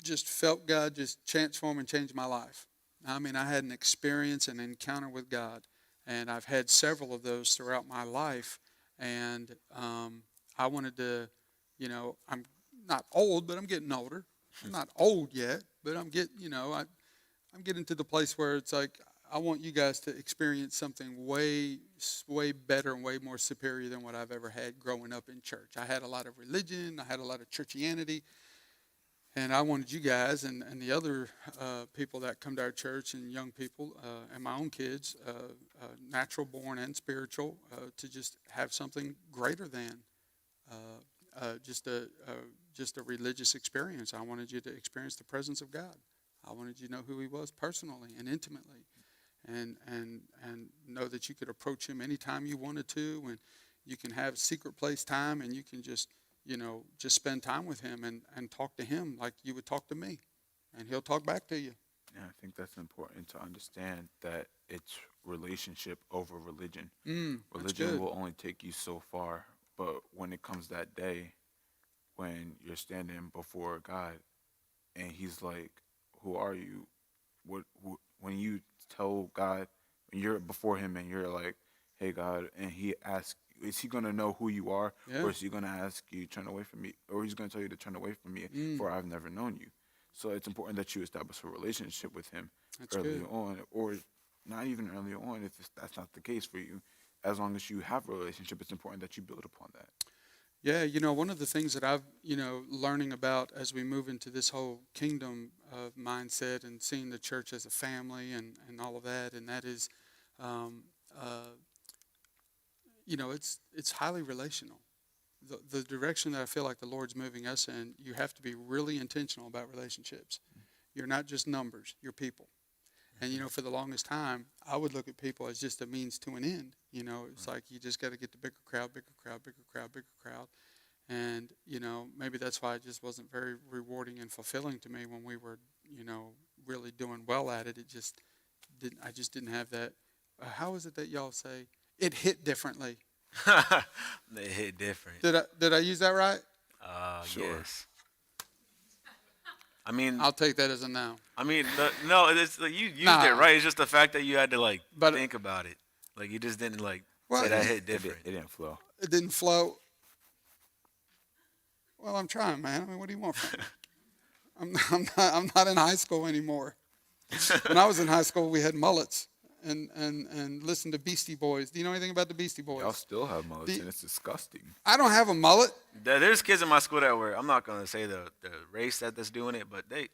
just felt God just transform and change my life. I mean, I had an experience, an encounter with God, and I've had several of those throughout my life. And I wanted to, I'm not old, but I'm getting older. I'm not old yet, but I'm I'm getting to the place where it's like I want you guys to experience something way better and way more superior than what I've ever had growing up in church. I had a lot of religion, I had a lot of churchianity, and I wanted you guys and the other people that come to our church and young people and my own kids, natural born and spiritual, to just have something greater than just a religious experience. I wanted you to experience the presence of God. I wanted you to know who He was personally and intimately, and know that you could approach Him anytime you wanted to, and you can have secret place time, and you can just spend time with Him and talk to Him like you would talk to me, and He'll talk back to you. Yeah, I think that's important to understand that it's relationship over religion. Religion will only take you so far, but when it comes that day when you're standing before God and He's like, "Who are you?" When you tell God, when you're before Him and you're like, "Hey God," and He asks, is He gonna know who you are, or is He gonna ask you turn away from me, or He's gonna tell you to turn away from me, for I've never known you? So it's important that you establish a relationship with Him early on, or not even early on if that's not the case for you. As long as you have a relationship, it's important that you build upon that. Yeah, one of the things that I've, learning about as we move into this whole kingdom mindset and seeing the church as a family and all of that, and that is, it's highly relational. The direction that I feel like the Lord's moving us in, you have to be really intentional about relationships. You're not just numbers, you're people. And, for the longest time, I would look at people as just a means to an end. It's like you just got to get the bigger crowd, bigger crowd, bigger crowd, bigger crowd. And, maybe that's why it just wasn't very rewarding and fulfilling to me when we were, really doing well at it. I just didn't have that. How is it that y'all say it hit differently? They hit different. Did I use that right? Sure. Yes. I mean, I'll take that as a no. I mean, no, it's you used it right. It's just the fact that you had to think about it. Like you just didn't say that hit different. It didn't flow. It didn't flow. Well, I'm trying, man. I mean, what do you want from me? I'm not in high school anymore. When I was in high school, we had mullets and listened to Beastie Boys. Do you know anything about the Beastie Boys? Y'all still have mullets, and it's disgusting. I don't have a mullet. There's kids in my school that were, I'm not going to say the race that's doing it, but they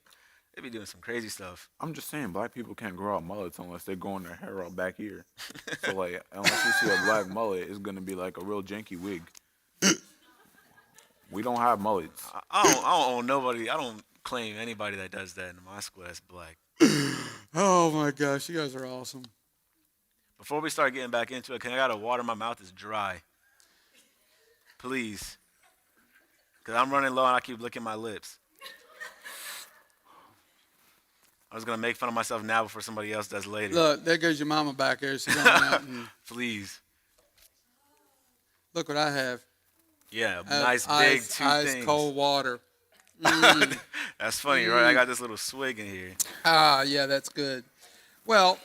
be doing some crazy stuff. I'm just saying, black people can't grow out mullets unless they're growing their hair out back here. So, unless you see a black mullet, it's going to be like a real janky wig. We don't have mullets. I don't own nobody. I don't claim anybody that does that in my school that's black. Oh, my gosh. You guys are awesome. Before we start getting back into it, I got to water? My mouth is dry. Please. Because I'm running low and I keep licking my lips. I was going to make fun of myself now before somebody else does later. Look, there goes your mama back there. She's going out and Please. Look what I have. Yeah, nice big two ice things. Cold water. That's funny, right? I got this little swig in here. Yeah, that's good. Well,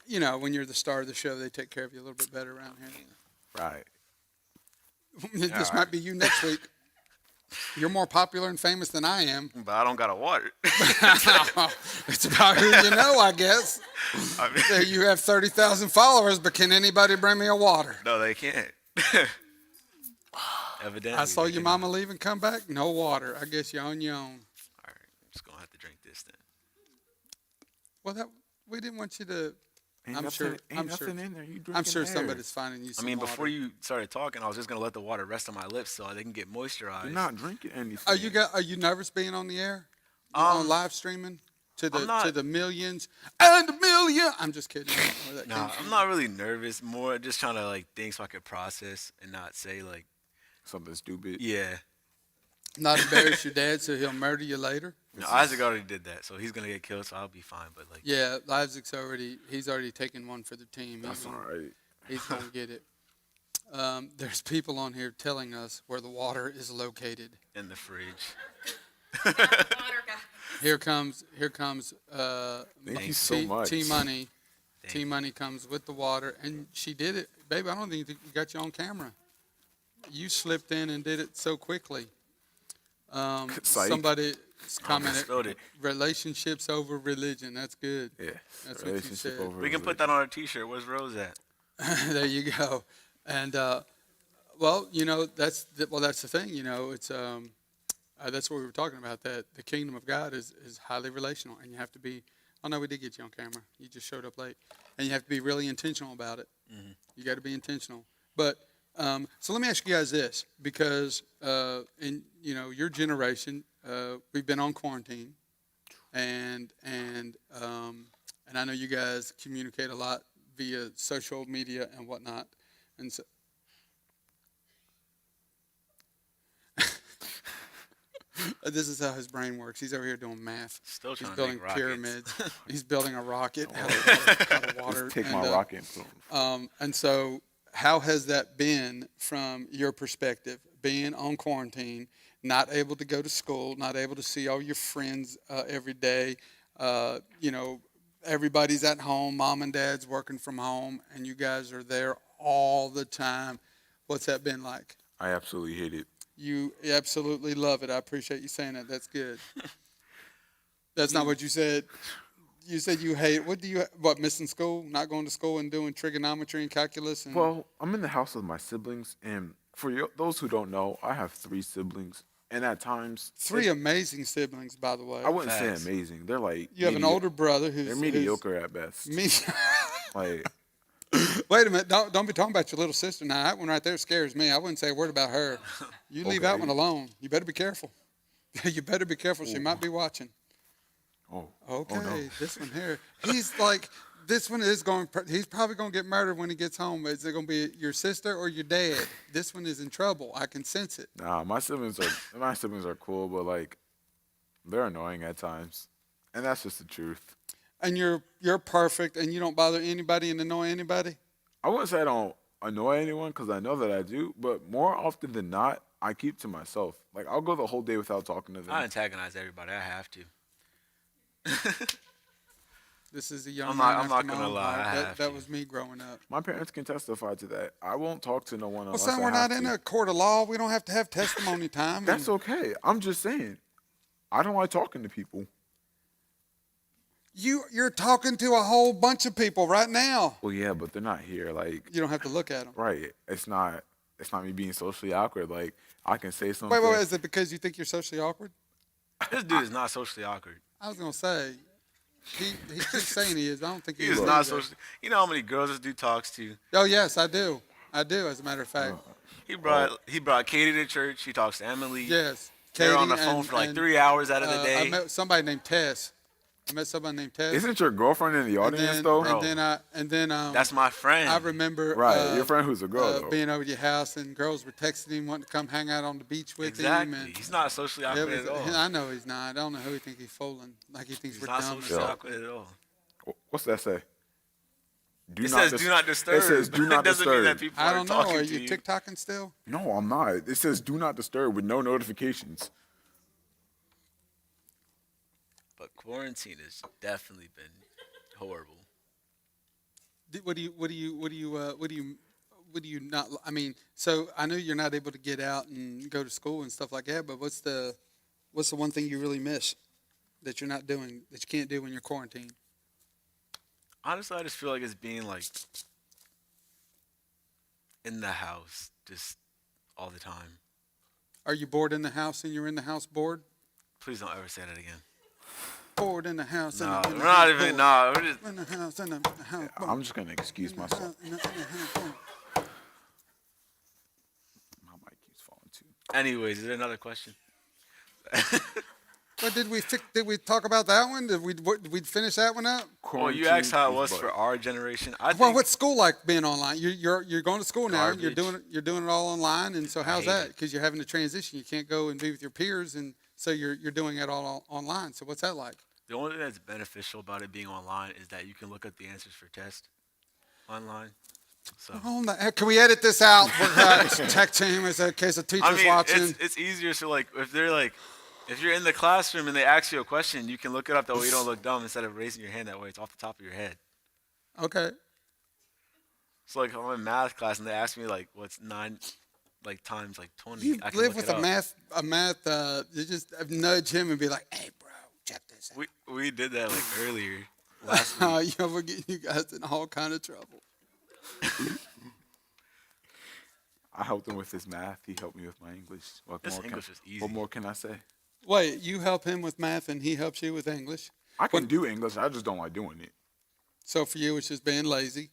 when you're the star of the show, they take care of you a little bit better around here. Right. This might be you next week. You're more popular and famous than I am. But I don't got a water. It's about who you know, I guess. You have 30,000 followers, but can anybody bring me a water? No, they can't. Evidently. I saw your mama leave and come back. No water. I guess you're on your own. All right. I'm just going to have to drink this then. Well, we didn't want you to. Ain't nothing in there. You I'm sure air. somebody's finding you some water. Before you started talking, I was just going to let the water rest on my lips so they can get moisturized. You're not drinking anything. Are you nervous being on the air? On live streaming? To the millions and million. I'm just kidding. I'm not really nervous. More just trying to think so I could process and not say something stupid. Yeah. Not embarrass your dad so he'll murder you later. No, Isaac already did that, so he's gonna get killed. So I'll be fine. But yeah, Isaac's he's already taken one for the team. That's all right. He's gonna get it. There's people on here telling us where the water is located. In the fridge. Here comes Thank you so much. T-Money. T-Money comes with the water, and she did it. Baby, I don't think you got you on camera. You slipped in and did it so quickly. Psych. Somebody commented, spilled it. relationships over religion. That's good. Yeah. That's what you Relationship said. over We can put that on our T-shirt. Where's Rose at? There you go. And well, that's the thing. That's what we were talking about. That the kingdom of God is highly relational, and you have to be. Oh no, we did get you on camera. You just showed up late, and you have to be really intentional about it. Mm-hmm. You got to be intentional. But so let me ask you guys this, because in your generation, we've been on quarantine, and I know you guys communicate a lot via social media and whatnot, and so. This is how his brain works. He's over here doing math. Still He's trying to building make rockets. pyramids. He's building a rocket out of water. Just take and, my rocket and put 'em- And so, how has that been from your perspective? Being on quarantine, not able to go to school, not able to see all your friends every day. Everybody's at home. Mom and dad's working from home, and you guys are there all the time. What's that been like? I absolutely hate it. You absolutely love it. I appreciate you saying that. That's good. That's not what you said. You said you hate. Missing school, not going to school, and doing trigonometry and calculus? And Well, I'm in the house with my siblings, and for those who don't know, I have 3 siblings, and at times 3 amazing siblings, by the way. I wouldn't Facts. say amazing. They're like You have an older brother They're who's mediocre at best. Like Wait a minute! Don't be talking about your little sister now. That one right there scares me. I wouldn't say a word about her. You leave that Okay. one alone. You better be careful. You better be careful. She might be watching. oh. Okay, Oh, no. this one here. He's like, this one is going. He's probably going to get murdered when he gets home. Is it going to be your sister or your dad? This one is in trouble. I can sense it. Nah, my siblings are cool, but like they're annoying at times, and that's just the truth. And you're perfect, and you don't bother anybody and annoy anybody. I wouldn't say I don't annoy anyone because I know that I do, but more often than not, I keep to myself. Like I'll go the whole day without talking to them. I antagonize everybody. I have to. This is a young I'm man not after my gonna own lie, heart. I That, have that to. was me growing up. My parents can testify to that. I won't talk to no one Well, unless son, I we're have not in to. a court of law. We don't have to have testimony time. That's okay. I'm just saying. I don't like talking to people. You're talking to a whole bunch of people right now. Well, yeah, but they're not here. Like, You don't have to look at them. right? It's not me being socially awkward. Like, I can say something. Wait. Is it because you think you're socially awkward? This dude is not socially awkward. I was gonna say, he keeps saying he is. I don't think He he is is. not either. socially. You know how many girls this dude talks to? Oh yes, I do. As a matter of fact. He brought Katie to church. He talks to Emily. Yes. They're on the Katie phone and- for like and, 3 hours out of the I day. met somebody named Tess. Isn't your girlfriend in the audience though? Bro. And then That's my friend. I remember Right, your friend who's a girl though. being over at your house and girls were texting him wanting to come hang out on the beach with him. Exactly. And He's not socially it awkward was- at all. I know he's not. I don't know who he think he's fooling. Like he thinks He's we're not dumb. or socially something. awkward at all. What's that say? It says do not disturb. It says do not It doesn't mean that disturb. people I are don't know. talking Are to you you. TikToking still? No, I'm not. It says do not disturb with no notifications. But quarantine has definitely been horrible. What do you not? I mean, so I know you're not able to get out and go to school and stuff like that. But what's the one thing you really miss that you're not doing that you can't do when you're quarantined? Honestly, I just feel like it's being like in the house just all the time. Are you bored in the house and you're in the house bored? Please don't ever say that again. Bored in the house. No, in we're the not house, even. bored. No, we're just. In the house. In the house. bored. I'm just gonna excuse myself. In the house, bored. My mic keeps falling too. Anyways, is there another question? But did we talk about that one? Did we finish that one up? Well, you asked how it was Quarantine for is our generation. I think Well, what's school like being online? You're going to school now. And you're Garbage. doing it all online. And so how's hate that? it. Because you're having to transition. You can't go and be with your peers, and so you're doing it all online. So what's that like? the only thing that's beneficial about it being online is that you can look at the answers for tests online. So Can we edit this out? We're tech team is in case a teacher's I mean, watching. it's easier. So like, if you're in the classroom and they ask you a question, you can look it up that way you don't look dumb instead of raising your hand that way. It's off the top of your head. Okay. So like I'm in math class and they ask me like what's 9 like times like 20. You I can live look with it a up. math. You just nudge him and be like, "Hey, bro, check this out." We did that like earlier last week. You ever get you guys in all kind of trouble? I helped him with his math. He helped me with my English. This English is easy. What more can I say? Wait, you help him with math and he helps you with English. I can do English. I just don't like doing it. So for you, it's just being lazy.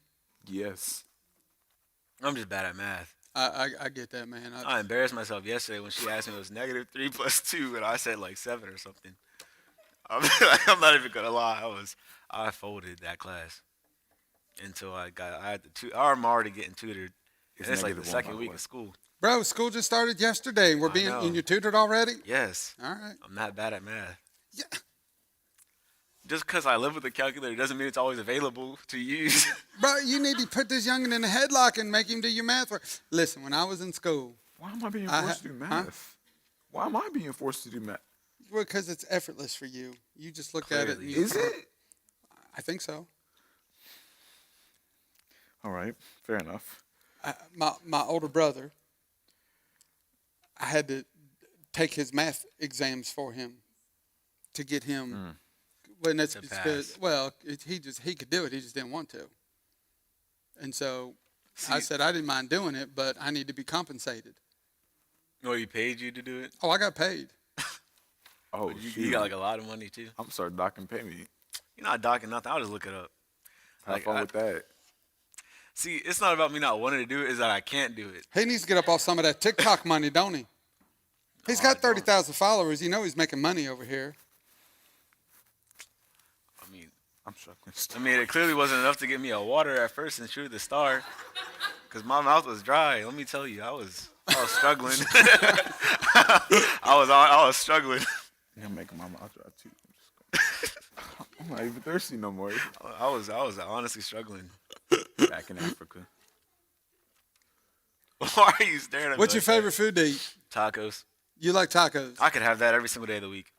Yes. I'm just bad at math. I get that, man. I embarrassed myself yesterday when she asked me it was -3 plus 2, and I said like 7 or something. I'm not even gonna lie. I folded that class until I had I'm already getting tutored. And it's like the -1, by second the week way. of school. Bro, school just started yesterday. We're being know. and you're tutored already. Yes, All right. I'm not bad at math. Yeah. Just because I live with a calculator doesn't mean it's always available to use. Bro, you need to put this youngin in a headlock and make him do your math work. Listen, when I was in school, Why am I being I forced to do math? Why am I being forced to do math? well, because it's effortless for you. You just look at it. And Clearly. you, Is it? I think so. All right. Fair enough. My older brother, I had to take his math exams for him to get him. Well, that's To because pass. well, he could do it. He just didn't want to. And so I See- said I didn't mind doing it, but I need to be compensated. Or he paid you to do it. Oh, I got paid. Oh, You got like a lot of money too. I'm sorry, Doc can pay me. You're not docking nothing. I'll just look it up. Have fun with that. See, it's not about me not wanting to do it. It's that I can't do it. He needs to get up off some of that TikTok money, don't he? He's No, I got 30,000 followers. You know he's making money over here. I'm struggling. I mean, it clearly wasn't enough to get me a water at first and shoot the star, because my mouth was dry. Let me tell you, I was struggling. I was struggling. You're making my mouth dry too. I'm not even thirsty no more. I was honestly struggling. Back in Africa. Why are you staring at me? What's your like that? favorite food to eat? Tacos. You like tacos? I could have that every single day of the week.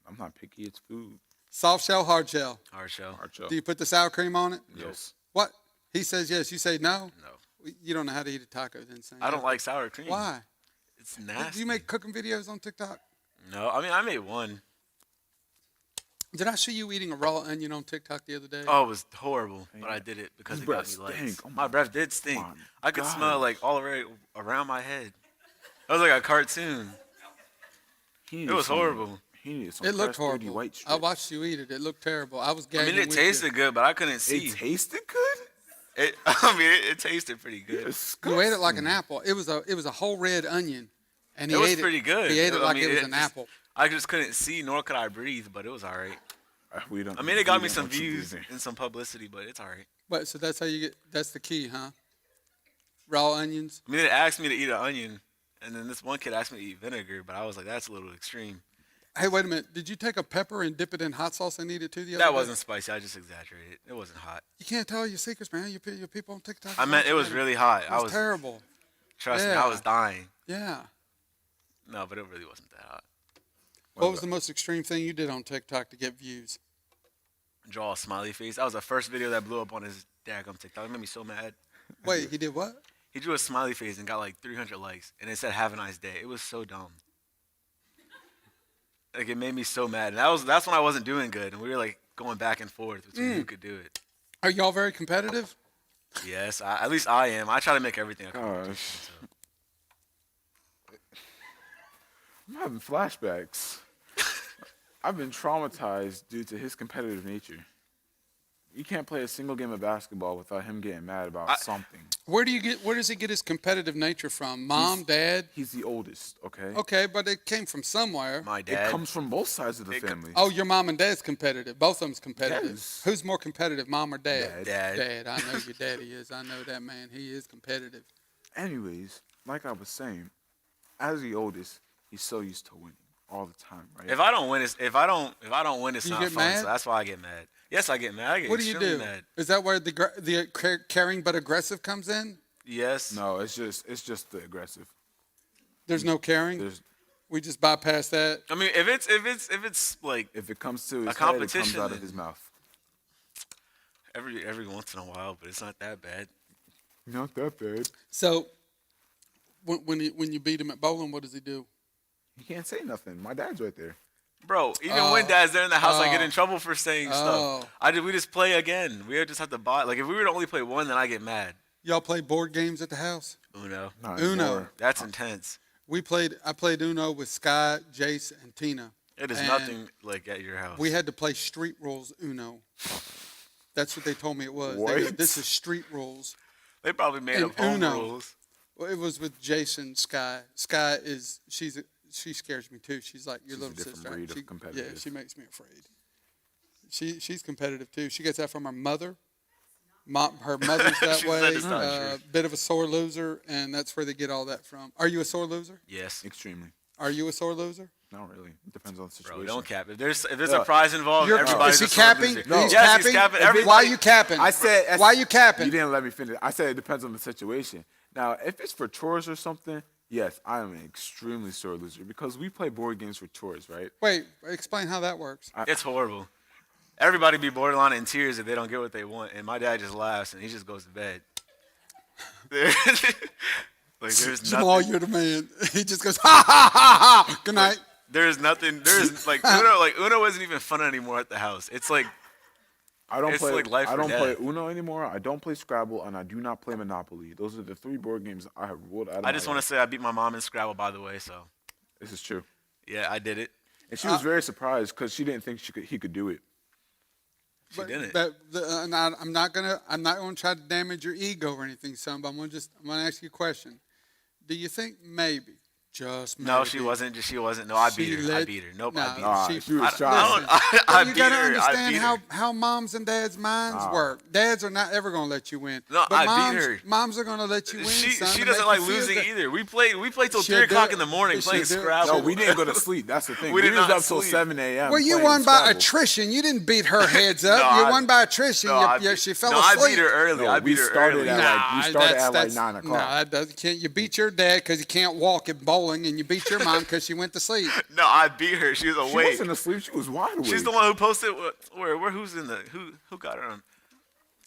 I'm not picky. It's food. Soft shell, hard shell. Hard shell. Hard shell. Do you put the sour cream on it? Yes. What? He says yes. You say no? No. You don't know how to eat a taco then, son. I don't like sour cream. Why? It's nasty. Do you make cooking videos on TikTok? No, I mean I made one. Did I see you eating a raw onion on TikTok the other day? Oh, it was horrible, but I did it because His it got breath me likes. stink. Oh my breath did stink. my I could smell gosh. like all around my head. It was like a cartoon. It was horrible. He needed some It looked fresh, dirty horrible. white I strips. watched you eat it. It looked terrible. I was I gagging mean, it with tasted you. good, but I couldn't see. It tasted good? It tasted pretty good. You ate it like an apple. It was a whole red onion, and he It was ate pretty good. He ate it I like mean, it was it an just- apple. I just couldn't see, nor could I breathe, but it was all right. We don't. I mean, it got we me don't some want you views either. and some publicity, but it's all right. But so that's how you get. That's the key, huh? Raw onions. I mean, it asked me to eat an onion, and then this one kid asked me to eat vinegar, but I was like, that's a little extreme. Hey, wait a minute. Did you take a pepper and dip it in hot sauce and eat it too the other That day? wasn't spicy. I just exaggerated. It wasn't hot. You can't tell your secrets, man. Your people on TikTok. I meant it was really hot. It I was was terrible. trust me, Yeah. I was dying. Yeah. No, but it really wasn't that hot. What was the most extreme thing you did on TikTok to get views? Draw a smiley face. That was the first video that blew up on his daggum TikTok. It made me so mad. Wait, he did what? He drew a smiley face and got like 300 likes, and it said "Have a nice day." It was so dumb. Like it made me so mad, and that's when I wasn't doing good, and we were like going back and forth between who could do it. Are y'all very competitive? Yes, at least I am. I try to make everything a competition. Gosh. So. I'm having flashbacks. I've been traumatized due to his competitive nature. You can't play a single game of basketball without him getting mad about something. Where does he get his competitive nature from? Mom, dad? He's the oldest, okay? Okay, but it came from somewhere. My It dad. comes from both sides of the It co- family. Oh, your mom and dad's competitive. Both of them's competitive. Yes. Who's more competitive, mom or dad? Dad. Dad. Dad. I know your daddy is. I know that man. He is competitive. Anyways, like I was saying, as the oldest, he's so used to winning all the time, right? If I don't win, it's You not get fun. mad? So that's why I get mad. Yes, I get mad. I get What do you extremely do? mad. Is that where the caring but aggressive comes in? Yes. No, it's just the aggressive. There's no caring. There's We just bypass that. I mean, if it's like if it comes to his head, it comes competition, out of then- his mouth. every once in a while, but it's not that bad. Not that bad. So, when you beat him at bowling, what does he do? He can't say nothing. My dad's right there. Bro, even when Dad's there in the house, I get in Oh. trouble for saying Oh. stuff. We just play again. We just have to buy. Like if we were to only play one, then I get mad. Y'all play board games at the house? Uno. Not Uno. anymore. That's intense. I played Uno with Sky, Jace, and Tina. It is And nothing like at your house. We had to play street rules Uno. That's what they told me it was. They go, What? this is street rules. They probably made And up home Uno. rules. Well, it was with Jason Sky. Sky she scares me too. She's like your She's a little different sister. breed of Yeah, competitive. she makes me afraid. She's competitive too. She gets that from her mother. Her mother's that She way. said it's not true. Bit of a sore loser, and that's where they get all that from. Are you a sore loser? Yes. Extremely. Are you a sore loser? Not really. It depends on the Bro, situation. don't cap. If there's No. a prize involved, You're- everybody's is he a sore capping? loser. No. He's Yes, capping? he's capping. Why Everybody, Why are you capping? I said. Why you capping? You didn't let me finish. I said it depends on the situation. Now, if it's for chores or something, yes, I am an extremely sore loser because we play board games for chores, right? Wait, explain how that works. It's horrible. Everybody be borderline in tears if they don't get what they want, and my dad just laughs and he just goes to bed. Like there's Jamal, nothing. you're the man. He just goes, ha ha ha ha. Good night. There's nothing. There's like Uno. Like Uno isn't even fun anymore at the house. It's like I don't It's play. like life I or don't play death. Uno anymore. I don't play Scrabble, and I do not play Monopoly. Those are the 3 board games I have ruled out. Of I just want to say I beat my mom in Scrabble, by the way. So This is true, yeah, I did it. and she was very surprised because she didn't think he could do it. She didn't. I'm not gonna try to damage your ego or anything, son. But I'm gonna ask you a question. Do you think maybe, just maybe? No, she wasn't. She wasn't. No, I she beat her. I let- beat her. Nope, Nah, I beat her. Nah, she- she was I- shy. listen. I you beat gotta her. I understand beat how, her. how moms and dads' minds Nah. work. Dads are not ever gonna let you win. No, but I moms, beat her. Moms are gonna let you win. She son, to doesn't make like you feel losing good. either. We played till She'll 3 do o'clock it. in the morning She'll playing do it. Scrabble. No, we didn't go to sleep. That's the thing. We did was not up till sleep. 7 a.m. Well, you playing won by Scrabble. attrition. You didn't beat her heads up. No, you I- won by attrition. No, She fell no, asleep. I beat her early. No, I we beat her started early. at like we started at like 9 o'clock. No, that doesn't. You beat your dad because he can't walk at bowling, and you beat your mom because she went to sleep. No, I beat her. She was She awake. wasn't asleep. She was wide awake. She's the one who posted. Who's in the who got her on?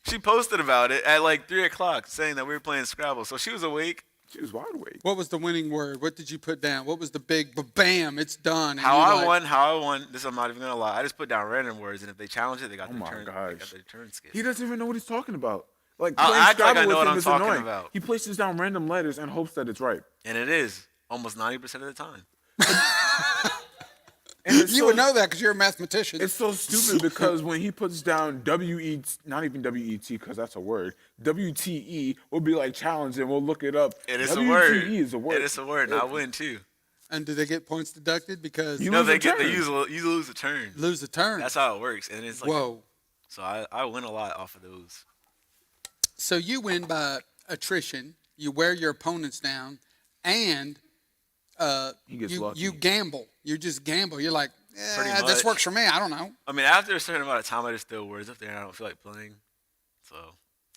She posted about it at like 3 o'clock, saying that we were playing Scrabble. So she was awake. She was wide awake. What was the winning word? What did you put down? What was the big bam? It's done. And How you I like- won. How I won. This I'm not even gonna lie. I just put down random words, and if they challenge it, they got Oh their my turn. They gosh. got their turn skipped. He doesn't even know what he's talking about. Like I'll playing act like I Scrabble know with what him I'm is talking annoying. about. He places down random letters and hopes that it's right. And it is almost 90% of the time. And it's You so, would know that because you're a mathematician. It's so stupid because when he puts down W-E, not even W-E-T because that's a word, W-T-E, we'll be like challenged and we'll look it up. It is a WTE word. is a word. It is a word, and I win too. And do they get points deducted because You No, lose they a get they turn. you lose a turn. lose the turn? That's how it works, and it's like Whoa. so I win a lot off of those. So you win by attrition. You wear your opponents down, and He gets you lucky. gamble. You just gamble. You're like, Pretty this much. works for me. I don't know. I mean, after a certain amount of time, I just throw words up there, and I don't feel like playing. So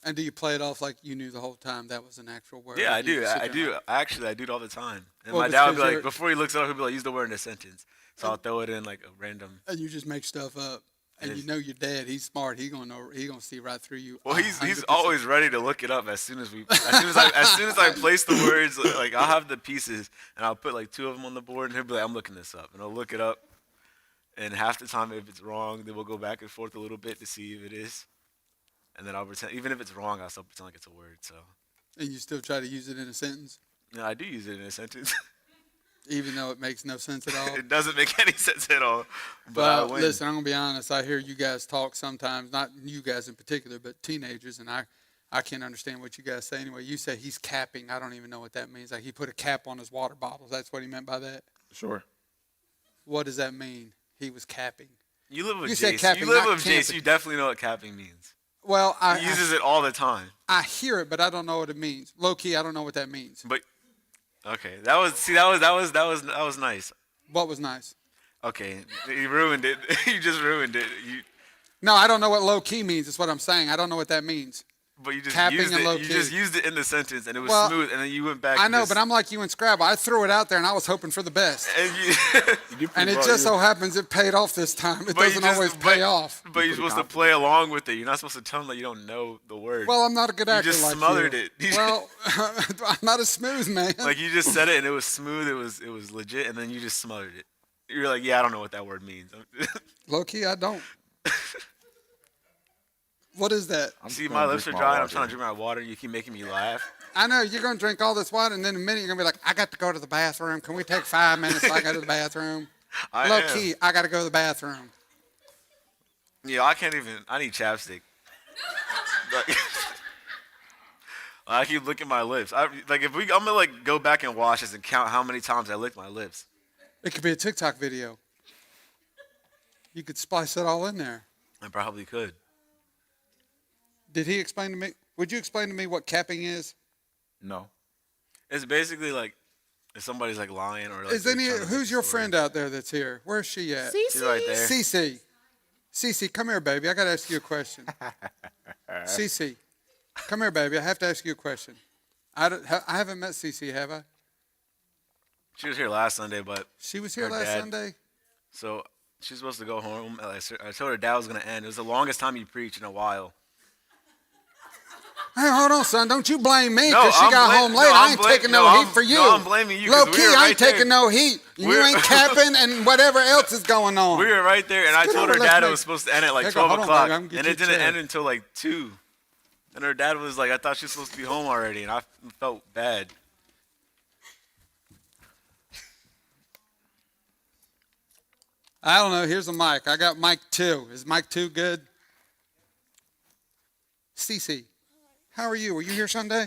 And do you play it off like you knew the whole time that was an actual word? yeah, I You do. just sit I there do. like- Actually, I do it all the time. And Well, my it's dad would be 'cause like, you're- before he looks it up, he'll be like, use the word in a sentence. So I'll throw it in like a random. And you just make stuff up. And It you is. know your dad. He's smart. He gonna know. He gonna see right through you. Well, he's 100%. always ready to look it up as soon as I place the words. Like I'll have the pieces and I'll put like 2 of them on the board, and he'll be like, I'm looking this up, and I'll look it up. And half the time, if it's wrong, then we'll go back and forth a little bit to see if it is. And then I'll pretend, even if it's wrong, I'll still pretend like it's a word. So, And you still try to use it in a sentence, yeah, I do use it in a sentence. even though it makes no sense at all. It doesn't make any sense at all. But I Well, win. listen, I'm gonna be honest. I hear you guys talk sometimes, not you guys in particular, but teenagers, and I can't understand what you guys say anyway. You say he's capping. I don't even know what that means. Like he put a cap on his water bottles. That's what he meant by that. Sure. What does that mean? He was capping. You live with You said Jace. capping, You live not with Jace. camping. You definitely know what capping means. Well, He uses it all the time. I hear it, but I don't know what it means. Low key, I don't know what that means. But okay, that was nice. What was nice? Okay, you ruined it. You just ruined it. No, I don't know what low key means. Is what I'm saying. I don't know what that means. But you just Capping used and it. low You key. just used it in the sentence, and it was Well, smooth. And then you went back. I and know, just, but I'm like you in Scrabble. I threw it out there, and I was hoping for the best. And you, You did And pretty it well. just You- so happens it paid off this time. It but you doesn't just- always but- pay off. But you're pretty supposed to confident. play along with it. You're not supposed to tell them that you don't know the word. Well, I'm not a good You actor just like smothered you. it. You Well, I'm not a smooth man. like you just said it, and it was smooth. It was legit, and then you just smothered it. You're like, yeah, I don't know what that word means. Low key, I don't. What is that? I'm See, just my gonna lips are drink my dry. And I'm water. trying to drink my water. You keep making me laugh. I know you're gonna drink all this water, and then in a minute you're gonna be like, "I got to go to the bathroom. Can we take 5 minutes so I go to the bathroom?" I Low am. key, I got to go to the bathroom. Yeah, I can't even. I need chapstick. Like, I keep licking my lips. I'm gonna like go back and watch this and count how many times I licked my lips. It could be a TikTok video. You could splice it all in there. I probably could. Did he explain to me? Would you explain to me what capping is? No. It's basically like if somebody's like lying or like. Is they're any? trying to make Who's a your story. friend out there that's here? Where's she at? She's right there. Cece. Cece, come here, baby. I got to ask you a question. Cece, come here, baby. I have to ask you a question. I haven't met Cece, have I? She was here last Sunday, but She was here Her last dad. Sunday. so she's supposed to go home. I told her dad was gonna end. It was the longest time you preached in a while. Hey, hold on, son. Don't you blame me No, because she I'm got blam- home no, late. I I'm ain't blam- taking no, no I'm- heat for you. no, I'm blaming you, 'cause Low we key, were I right ain't taking there. no heat. You We're- ain't capping and whatever else is going on. We were right there, and I Scoot told over, her let's dad it make- was supposed to end at like Hey, go, 12 hold on, o'clock, baby, I'm gonna get and you it a didn't chair. end until like 2. And her dad was like, I thought she was supposed to be home already, and I felt bad. I don't know. Here's a mic. I got mic 2. Is mic 2 good? Cece, how are you? Were you here Sunday?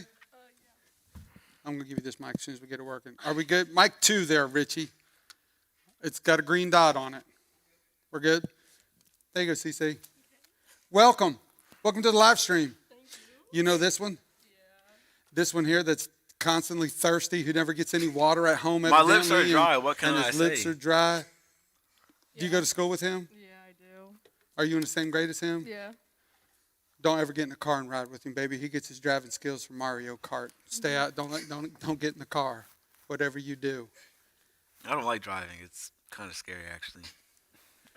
I'm going to give you this mic as soon as we get it working. Are we good? Mic 2 there, Richie. It's got a green dot on it. We're good? There you go, Cece. Welcome. Welcome to the live stream. You know this one? This one here that's constantly thirsty, who never gets any water at home. My lips are evidently, dry. and- What can and I his lips say? are dry. Do you go to school with him? Yeah, I do. Are you in the same grade as him? Yeah. Don't ever get in the car and ride with him, baby. He gets his driving skills from Mario Kart. Stay out. Don't get in the car. Whatever you do. I don't like driving. It's kind of scary, actually.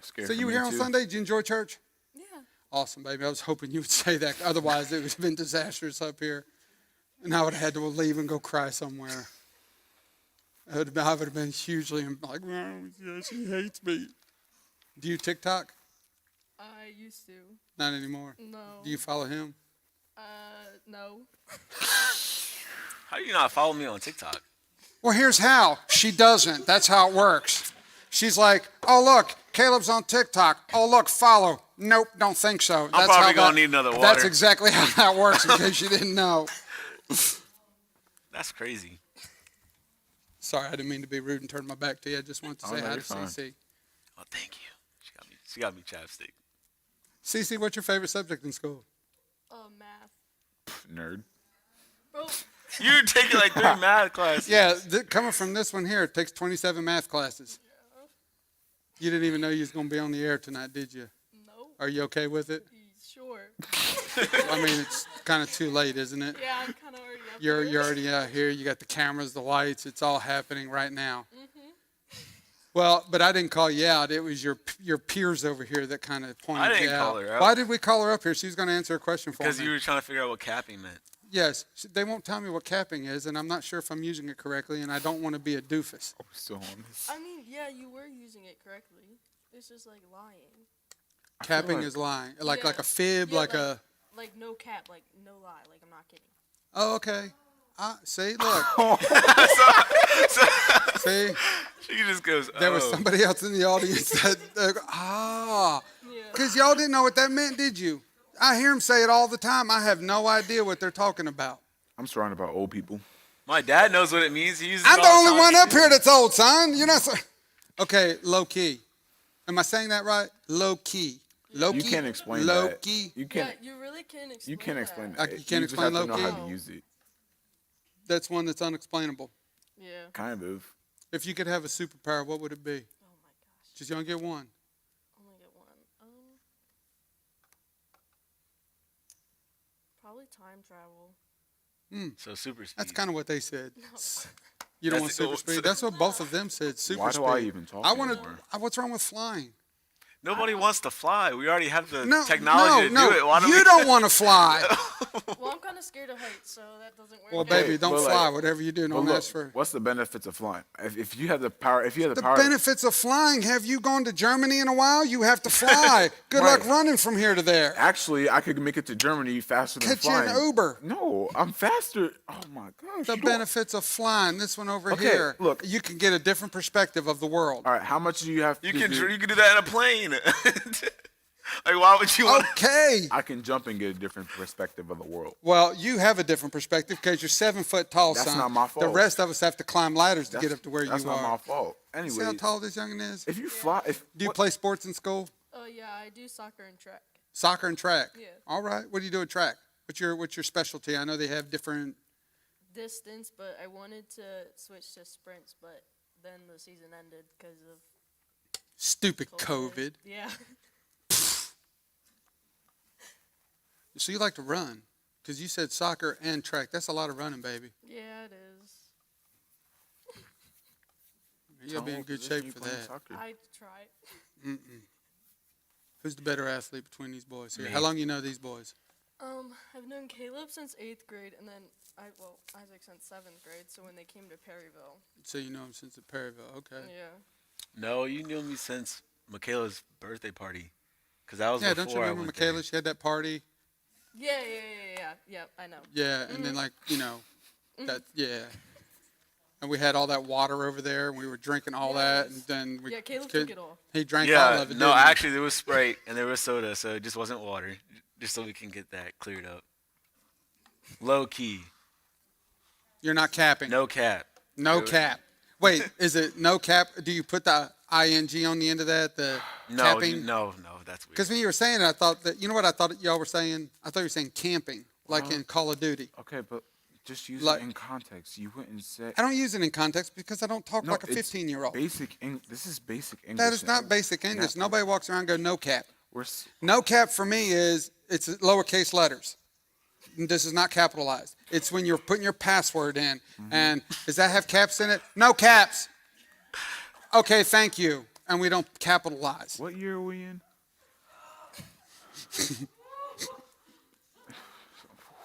Scared So for you were me, here on too. Sunday? Did you enjoy church? Yeah. Awesome, baby. I was hoping you would say that. Otherwise, it would have been disastrous up here, and I would have had to leave and go cry somewhere. I would have been hugely like, oh, yeah, she hates me. Do you TikTok? I used to. Not anymore. No. Do you follow him? No. How do you not follow me on TikTok? Well, here's how. She doesn't. That's how it works. She's like, oh, look, Caleb's on TikTok. Oh, look, follow. Nope, don't think so. That's probably how gonna need another water. That's exactly how that works, in case you didn't know. That's crazy. Sorry, I didn't mean to be rude and turn my back to you. I just wanted to Oh, say no, hi to you're fine. Cece. Oh, thank you. She got me chapstick. Cece, what's your favorite subject in school? Math. Nerd. Bro, You're taking like 3 math classes. Yeah, coming from this one here, it takes 27 math classes. You didn't even know you was going to be on the air tonight, did you? no. Are you okay with it? Sure. I mean, it's kind of too late, isn't it? Yeah, I'm kind of already up You're there. already out here. You got the cameras, the lights. It's all happening right now. Mm-hmm. Well, but I didn't call you out. It was your peers over here that kind of pointed I didn't you out. call her out. Why did we call her up here? She was going to answer a question for Because me. you were trying to figure out what capping meant. Yes, they won't tell me what capping is, and I'm not sure if I'm using it correctly, and I don't want to be a doofus. Are we still on this? I mean, yeah, you were using it correctly. It's just like lying. I feel Capping like- is lying, like Yeah. a fib, Yeah, like a. Like no cap, like no lie, like I'm not kidding. Oh, okay. See, look. See, She just goes, there was "Oh." somebody else in the audience that, Yeah. because y'all didn't know what that meant, did you? I hear them say it all the time. I have no idea what they're talking about. I'm surrounded by old people. My dad knows what it means. He uses I'm it the all only time. one up here that's old, son. You're not. Okay, low key. Am I saying that right? Low key. Low key. You can't explain low that. key. You Yeah, can't. you really can't explain You can't explain that. that. You can't just explain have to know low-key? how to use it. That's one that's unexplainable. Yeah. Kind of. If you could have a superpower, what would it be? Oh my gosh. Just you only get one. Only get one. Probably time travel. So super speed. That's kind of what they said. No. You don't want That's- super oh, speed. That's what both of them said. Super Why speed. do I even talk I want anymore? to. What's wrong with flying? Nobody wants to fly. We already have the No, technology to no, do it. Why don't you we? don't want to fly. Well, I'm kind of scared of heights, so that doesn't work. Well, out. baby, don't but fly. like- Whatever you do, But don't look, ask for. what's the benefits of flying? If you had the power, The benefits of flying. Have you gone to Germany in a while? You have to fly. Good luck Right. running from here to there. Actually, I could make it to Germany faster than Catch you flying. an Uber. No, I'm faster. Oh my gosh. The you don't- benefits of flying. This one over Okay, here. look. You can get a different perspective of the world. All right, how much do you have to You do? can do that in a plane. Like, why would you want? Okay. I can jump and get a different perspective of the world. Well, you have a different perspective because you're 7 foot tall, That's son. not my The fault. rest of us have to climb ladders to That's- get up to where that's you not are. my fault. See how Anyway, tall this youngin' is? if you fly, Do you what- play sports in school? Oh yeah, I do soccer and track. Soccer and track. Yeah. All right. What do you do at track? What's your specialty? I know they have different. Distance, but I wanted to switch to sprints, but then the season ended because of Stupid COVID. Yeah. So you like to run? Because you said soccer and track. That's a lot of running, baby. Yeah, it is. You gotta be in good position shape you for play in that. soccer? I try. Who's the better athlete between these boys here? Me. How long you know these boys? I've known Caleb since 8th grade, and then Isaac since 7th grade. So when they came to Perryville, So you know him since the Perryville. Okay. yeah. No, you knew me since Michaela's birthday party. Because that was Yeah, before don't you remember I went Michaela? She had that party. Yeah. I know. Yeah, and then that and we had all that water over there, and we were drinking all that, and then we Yeah, Caleb took it all. he drank there. all Yeah, of it. no, didn't he? actually there was Sprite and there was soda, so it just wasn't water. Just so we can get that cleared up. Low key, You're not capping. no cap. No It was- cap. Wait, is it no cap? Do you put the ing on the end of that? The No, capping? no, that's weird. Because when you were saying it, I thought that you know what I thought y'all were saying. I thought you were saying camping, like in Call of Duty. Okay, but just use Like- it in context. You wouldn't say. I don't use it in context because I don't talk No, like a it's 15-year-old. This is basic English. That is not basic English. Nobody walks around and go no cap. We're No cap for me is it's lowercase letters. This is not capitalized. It's when you're putting your password in. And does that have caps in it? No caps. Okay, thank you. And we don't capitalize. What year are we in?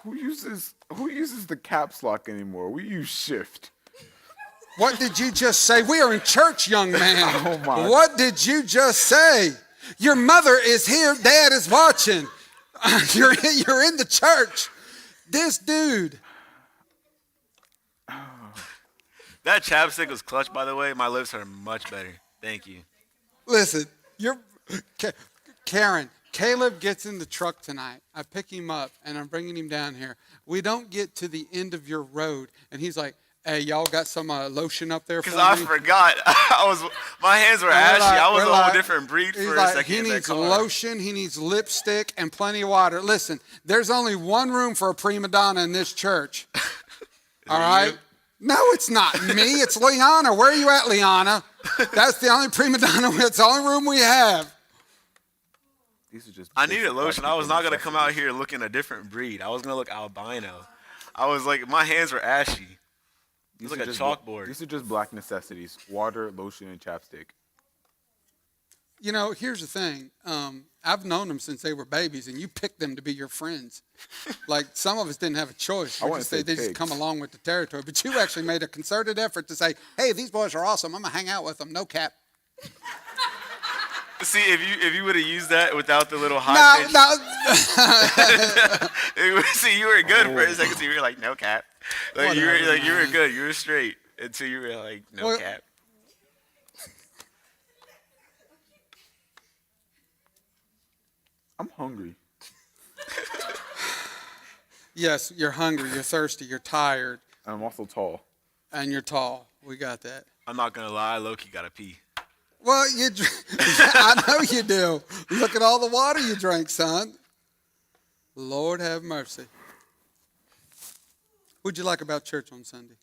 Who uses the caps lock anymore? We use shift. What did you just say? We are in church, young man. Oh, my. What did you just say? Your mother is here. Dad is watching. You're in the church. This dude. That chapstick was clutch, by the way. My lips are much better. Thank you. Listen, Karen, Caleb gets in the truck tonight. I pick him up, and I'm bringing him down here. We don't get to the end of your road, and he's like, hey, y'all got some lotion up there for Because me? I forgot. My hands were ashy. I was a whole different breed he's for a like, second. he in that needs car. lotion, he needs lipstick, and plenty of water. Listen, there's only one room for a prima donna in this church. All right? you? No, it's not me. It's Liana. Where are you at, Liana? That's the only prima donna. It's the only room we have. These are just. I basic needed lotion. I was black not going to people come out necessities. here looking a different breed. I was going to look albino. I was like, my hands were ashy. It was These like are a just chalkboard. These are just black necessities: water, lotion, and chapstick. You know, here's the thing. I've known them since they were babies, and you picked them to be your friends. Like, some of us didn't have a choice. I We wanna just say they just pigs. come along with the territory. But you actually made a concerted effort to say, hey, these boys are awesome. I'm going to hang out with them. No cap. See, if you would have used that without the little high No. pitch, see, you were good for a second. So you were like, no cap. Like you Whatever, were like you were man. good. You were straight until you were like, no Well- cap. I'm hungry. Yes, you're hungry, you're thirsty, you're tired, And I'm also tall. and you're tall. We got that. I'm not gonna lie, Loki gotta pee. Well, I know you do. Look at all the water you drank, son. Lord have mercy. What'd you like about church on Sunday?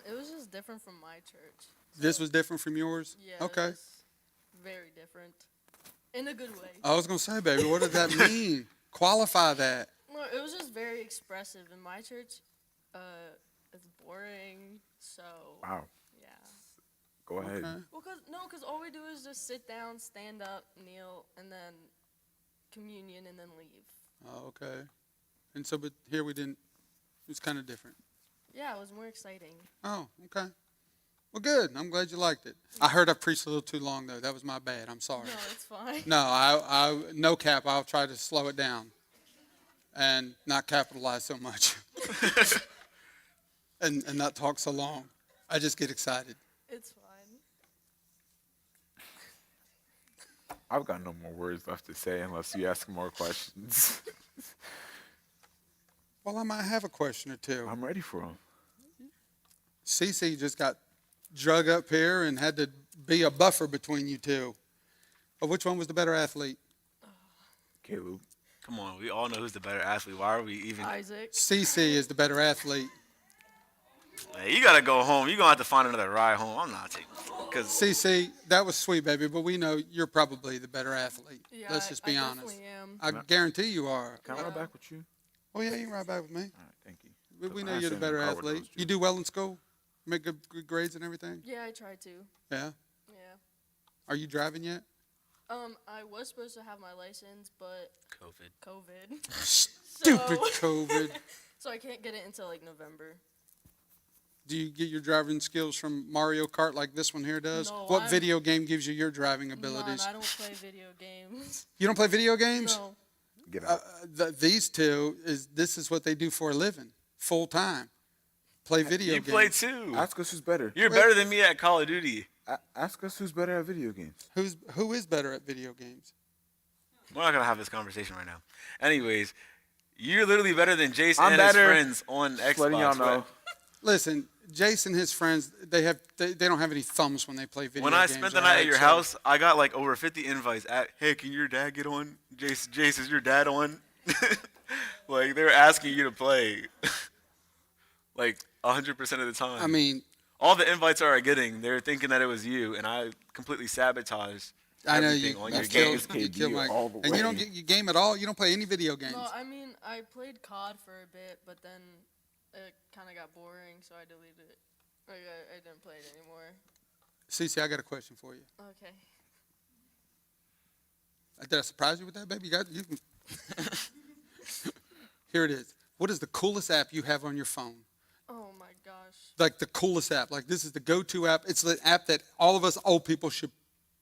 It was just different from my church. This was different from yours? Yeah. Okay. It was very different. In a good way. I was going to say, baby, what does that mean? Qualify that. No, it was just very expressive. In my church, it's boring. So Wow. yeah. Go ahead. Okay. Well, cause all we do is just sit down, stand up, kneel, and then communion, and then leave. Oh, okay. And so, but here we didn't. It was kind of different. Yeah, it was more exciting. Oh, okay. Well, good. I'm glad you liked it. I heard I preached a little too long though. That was my bad. I'm sorry. No, it's fine. No, I no cap. I'll try to slow it down, and not capitalize so much, and not talk so long. I just get excited. It's fine. I've got no more words left to say unless you ask more questions. Well, I might have a question or two. I'm ready for them. Cece just got drug up here and had to be a buffer between you two. But which one was the better athlete? Caleb. Come on, we all know who's the better athlete. Why are we even? Isaac. Cece is the better athlete. Hey, you gotta go home. You're gonna have to find another ride home. I'm not taking. Cause Cece, that was sweet, baby, but we know you're probably the better athlete. Yeah, Let's just be I honest. definitely am. I guarantee you are. Can I ride back with you? Oh, yeah, you can ride back with me. All right, thank you. We I know ain't you're the sitting in better car with athlete. those two. You do well in school? Make good grades and everything? Yeah, I tried to. Yeah. Yeah. Are you driving yet? I was supposed to have my license, but COVID. COVID. Stupid So- COVID. So I can't get it until like November. Do you get your driving skills from Mario Kart like this one here does? No, What I'm- video game gives you your driving abilities? None, I don't play video games. You don't play video games? No. Get out. These two this is what they do for a living, full time. Play video You games. play too. Ask us who's better. You're Wait. better than me at Call of Duty. Ask us who's better at video games. Who is better at video games? We're not gonna have this conversation right now. Anyways, you're literally better than Jason I'm and better. his friends on Just letting y'all Xbox. know. Listen, Jason and his friends, they don't have any thumbs when they play video When games. I spent the all night right? at your So- house, I got like over 50 invites. Hey, can your dad get on? Jason, is your dad on? Like they were asking you to play. Like 100% of the time. I mean, all the invites are getting, they're thinking that it was you, and I completely sabotaged I know everything you. on I your feel- games. you KD kill my- all the and you don't way. get you game at all. You don't play any video games. No, I mean, I played COD for a bit, but then it kind of got boring, so I deleted it. Like, I didn't play it anymore. Cece, I got a question for you. Okay. Did I surprise you with that, baby? You can. Here it is. What is the coolest app you have on your phone? Oh my gosh. Like the coolest app. Like this is the go-to app. It's the app that all of us old people should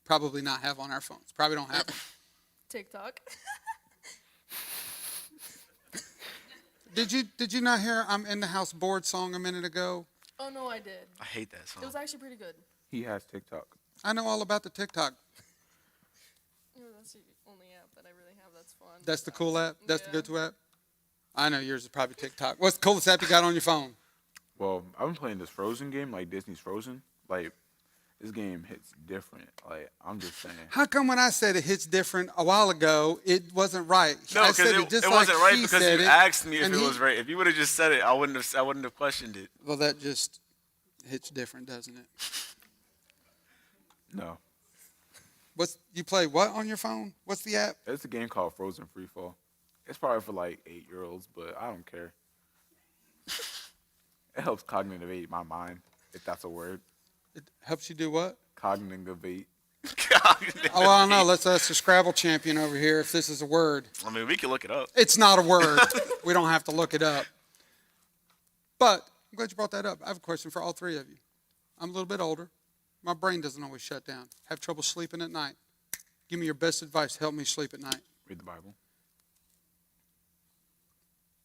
probably not have on our phones. Probably don't have one. TikTok. Did you not hear "I'm in the House Bored" song a minute ago? Oh no, I did. I hate that It song. was actually pretty good. He has TikTok. I know all about the TikTok. Yeah, that's the only app that I really have that's fun. That's the cool app. That's the Yeah. go-to app. I know yours is probably TikTok. What's the coolest app you got on your phone? Well, I've been playing this Frozen game, like Disney's Frozen. Like, this game hits different. Like, I'm just saying. How come when I said it hits different a while ago, it wasn't right? No, I because said it just wasn't like right he because said you it, asked me if and it he- was right. If you would have just said it, I wouldn't have questioned it. Well, that just hits different, doesn't it? No. You play what on your phone? What's the app? It's a game called Frozen Freefall. It's probably for like 8-year-olds, but I don't care. It helps cognitivate my mind, if that's a word. It helps you do what? Cognitivate. Oh, I don't know. Let's ask the Scrabble champion over here if this is a word. I mean, we can look it up. It's not a word. We don't have to look it up. But I'm glad you brought that up. I have a question for all three of you. I'm a little bit older. My brain doesn't always shut down. Have trouble sleeping at night. Give me your best advice to help me sleep at night. Read the Bible.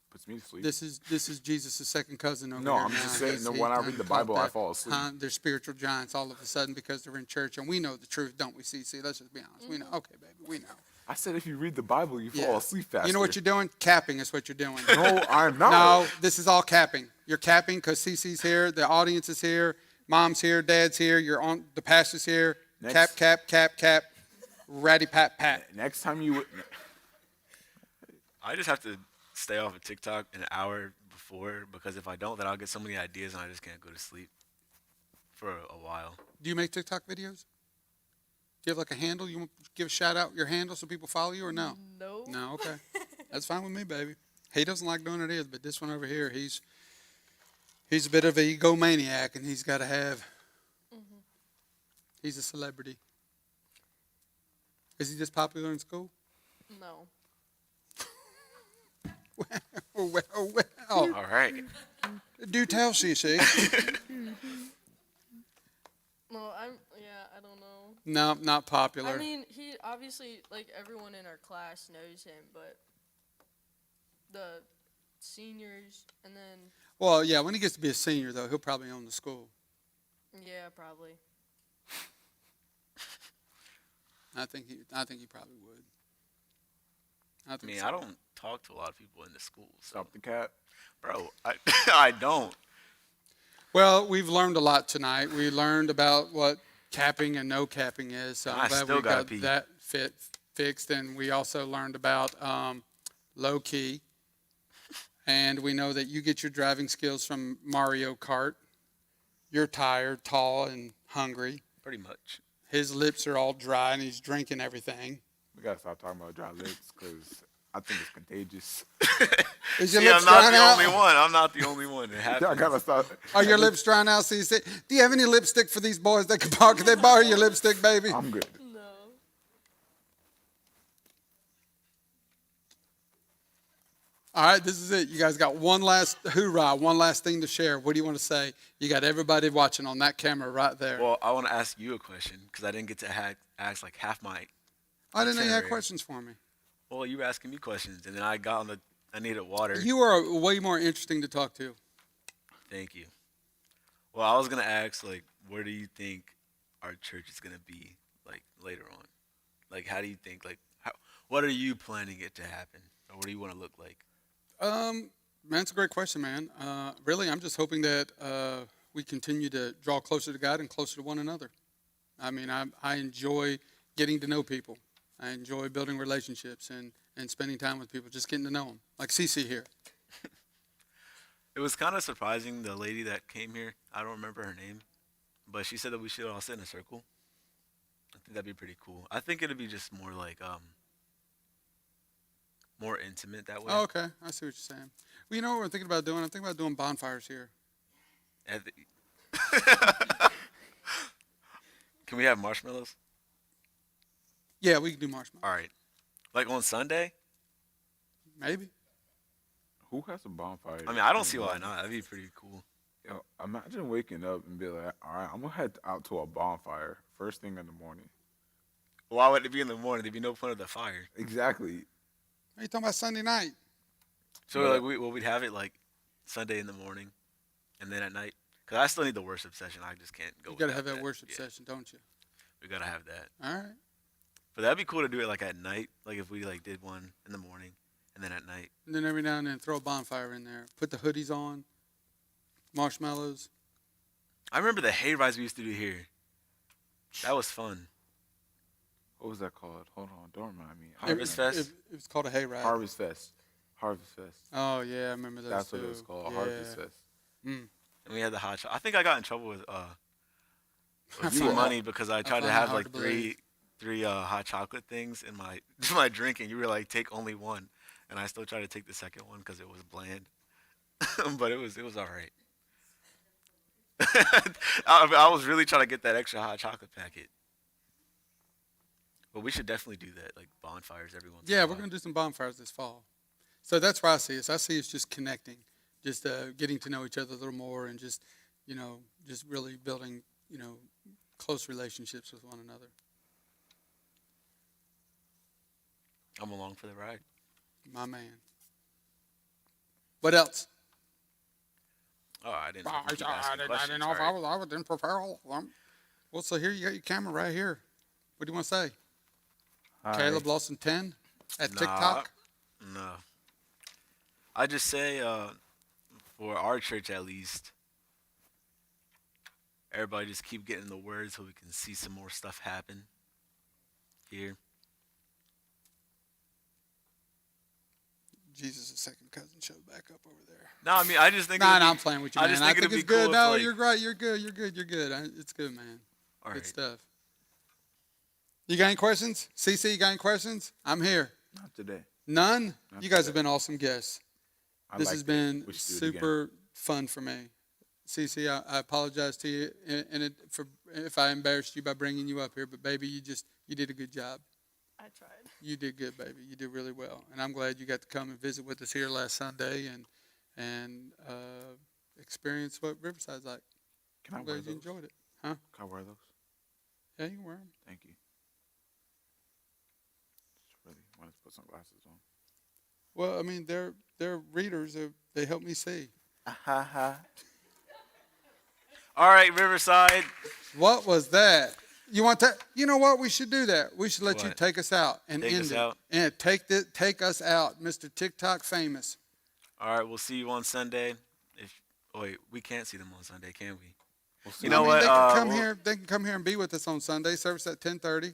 Puts me to sleep. This is Jesus' second cousin over No, here I'm now. just saying He's- that he when I kinda read the caught Bible, I that. fall asleep. They're spiritual giants all of a sudden because they're in church, and we know the truth, don't we, CC? Let's just be honest. We know. Okay, baby, we know. I said if you read the Bible, you Yeah. fall asleep faster. You know what you're doing? Capping is what you're doing. No, I'm not. No, this is all capping. You're capping because CC's here, the audience is here, mom's here, dad's here, you're on, the pastor's here. Next. Cap, ratty pat pat. Next time you... I just have to stay off of TikTok an hour before because if I don't, then I'll get so many ideas and I just can't go to sleep for a while. Do you make TikTok videos? Do you have like a handle? You want to give a shout out your handle so people follow you or no? No. No, okay. That's fine with me, baby. He doesn't like doing it either, but this one over here, he's a bit of an egomaniac, and he's got to have. He's a celebrity. Is he just popular in school? No. Well. All right. Do tell, CC. No, I don't know. No, not popular. I mean, he obviously, like, everyone in our class knows him, but the seniors and then, Well, yeah, when he gets to be a senior, though, he'll probably own the school. yeah, probably. I think he probably would. I mean, I don't talk to a lot of people in the school. So, Stop the cat. bro, I don't. Well, we've learned a lot tonight. We learned about what capping and no capping is. So I I'm glad still we gotta got pee. that fixed. And we also learned about low key. And we know that you get your driving skills from Mario Kart. You're tired, tall, and hungry. Pretty much. His lips are all dry, and he's drinking everything. We gotta stop talking about dry lips because I think it's contagious. Is your See, lips I'm not drying the out? only one. I'm not the only one. It happens. I gotta stop. Are your lips drying out? CC? Do you have any lipstick for these boys? They can they borrow your lipstick, baby? I'm good. No. All right, this is it. You guys got one last hoorah, one last thing to share. What do you want to say? You got everybody watching on that camera right there. Well, I want to ask you a question because I didn't get to ask like half my. I didn't know you had itinerary. questions for me. Well, you were asking me questions, and then I got on the. I needed water. You are way more interesting to talk to. Thank you. Well, I was gonna ask like, where do you think our church is gonna be like later on? Like, how do you think what are you planning it to happen, or what do you want to look like? Man, it's a great question, man. Really, I'm just hoping that we continue to draw closer to God and closer to one another. I mean, I enjoy getting to know people. I enjoy building relationships and spending time with people, just getting to know them. Like Cece here. It was kind of surprising, the lady that came here. I don't remember her name, but she said that we should all sit in a circle. I think that'd be pretty cool. I think it'd be just more like more intimate that way. Oh, okay. I see what you're saying. Well, you know what we're thinking about doing? I'm thinking about doing bonfires here. At the- Can we have marshmallows? Yeah, we can do marshmallows. All right. Like on Sunday? Maybe. Who has a bonfire? I mean, I don't see why not. That'd be pretty cool. Yo, imagine waking up and be like, all right, I'm gonna head out to a bonfire first thing in the morning. Why would it be in the morning? There'd be no point of the fire. Exactly. Are you talking about Sunday night? So Yeah. like we'd have it like Sunday in the morning, and then at night. Cause I still need the worship session. I just can't go. You got to without have that worship Yeah, session, don't you? We gotta have that. All right. But that'd be cool to do it like at night. Like if we like did one in the morning and then at night. And then every now and then throw a bonfire in there. Put the hoodies on, marshmallows. I remember the hay rides we used to do here. That was fun. What was that called? Hold on, don't remind me. Harvest Fest? It was called a hayride. Harvest Fest. Harvest Fest. Oh, yeah, I remember those That's too. what it was called. Yeah. Harvest Fest. Mm. And we had the hot chocolate. I think I got in trouble with I some find money because I tried to find have that like hard to believe. three hot chocolate things in my my drink, and you were like, take only one, and I still tried to take the second one because it was bland, but it was all right. I was really trying to get that extra hot chocolate packet, but we should definitely do that, like bonfires every once. Yeah, in a we're while. going to do some bonfires this fall. So that's where I see us. I see us just connecting, just getting to know each other a little more and just, just really building, close relationships with one another. I'm along for the ride. My man. What else? Oh, I didn't. I keep asking didn't questions. know if All right. I didn't prepare. Well, so here you got your camera right here. What do you want to say? All Caleb right. Lawson 10 at Nah. TikTok? No. I just say, for our church at least, everybody just keep getting the word so we can see some more stuff happen here. Jesus' second cousin showed back up over there. No, I mean, I just think. Nah, it'd no, be- I'm playing with you, I man. just I think think it'd it's be cool good. if, No, like- you're right. You're good. You're good. It's good, man. All Good right. stuff. You got any questions? CC, you got any questions? I'm here. Not today. None? Not You guys today. have been awesome guests. This has been We should do it again. super fun for me. Cece, I apologize to you for if I embarrassed you by bringing you up here, but baby, you did a good job. I tried. You did good, baby. You did really well, and I'm glad you got to come and visit with us here last Sunday and experience what Riverside's like. Can I I'm wear glad you those? enjoyed it, huh? Can I wear those? Yeah, you can wear them. Thank you. Just really wanted to put some glasses on. Well, I mean, they're readers. They help me see. Ha ha. All right, Riverside. What was that? You want to? You know what? We should do that. We should let you What? take us out and Take end us it. out? And take us out, Mr. TikTok famous. All right, we'll see you on Sunday. Wait, we can't see them on Sunday, can we? We'll see. You know I mean, what? They can come we'll- here. They can come here and be with us on Sunday. Service at 10:30.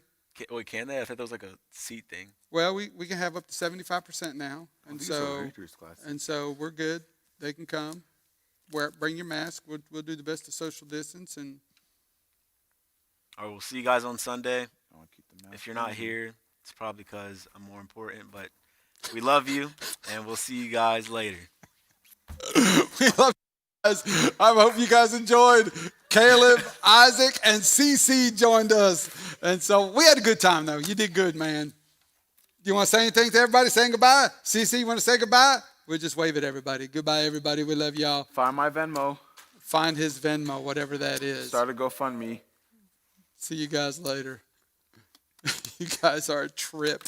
Wait, can they? I thought that was like a seat thing. Well, we can have up to 75% now, and These are so readers' glasses. we're good. They can come. Bring your mask. We'll do the best to social distance and. All right, we'll see you guys on Sunday. I want to keep the mask If you're not on. here, it's probably because I'm more important, but we love you, and we'll see you guys later. We love you guys. I hope you guys enjoyed. Caleb, Isaac, and CC joined us. And so we had a good time, though. You did good, man. Do you want to say anything to everybody? Saying goodbye? CC, you want to say goodbye? We'll just wave at everybody. Goodbye, everybody. We love y'all. Find my Venmo. Find his Venmo, whatever that is. Start a GoFundMe. See you guys later. You guys are a trip.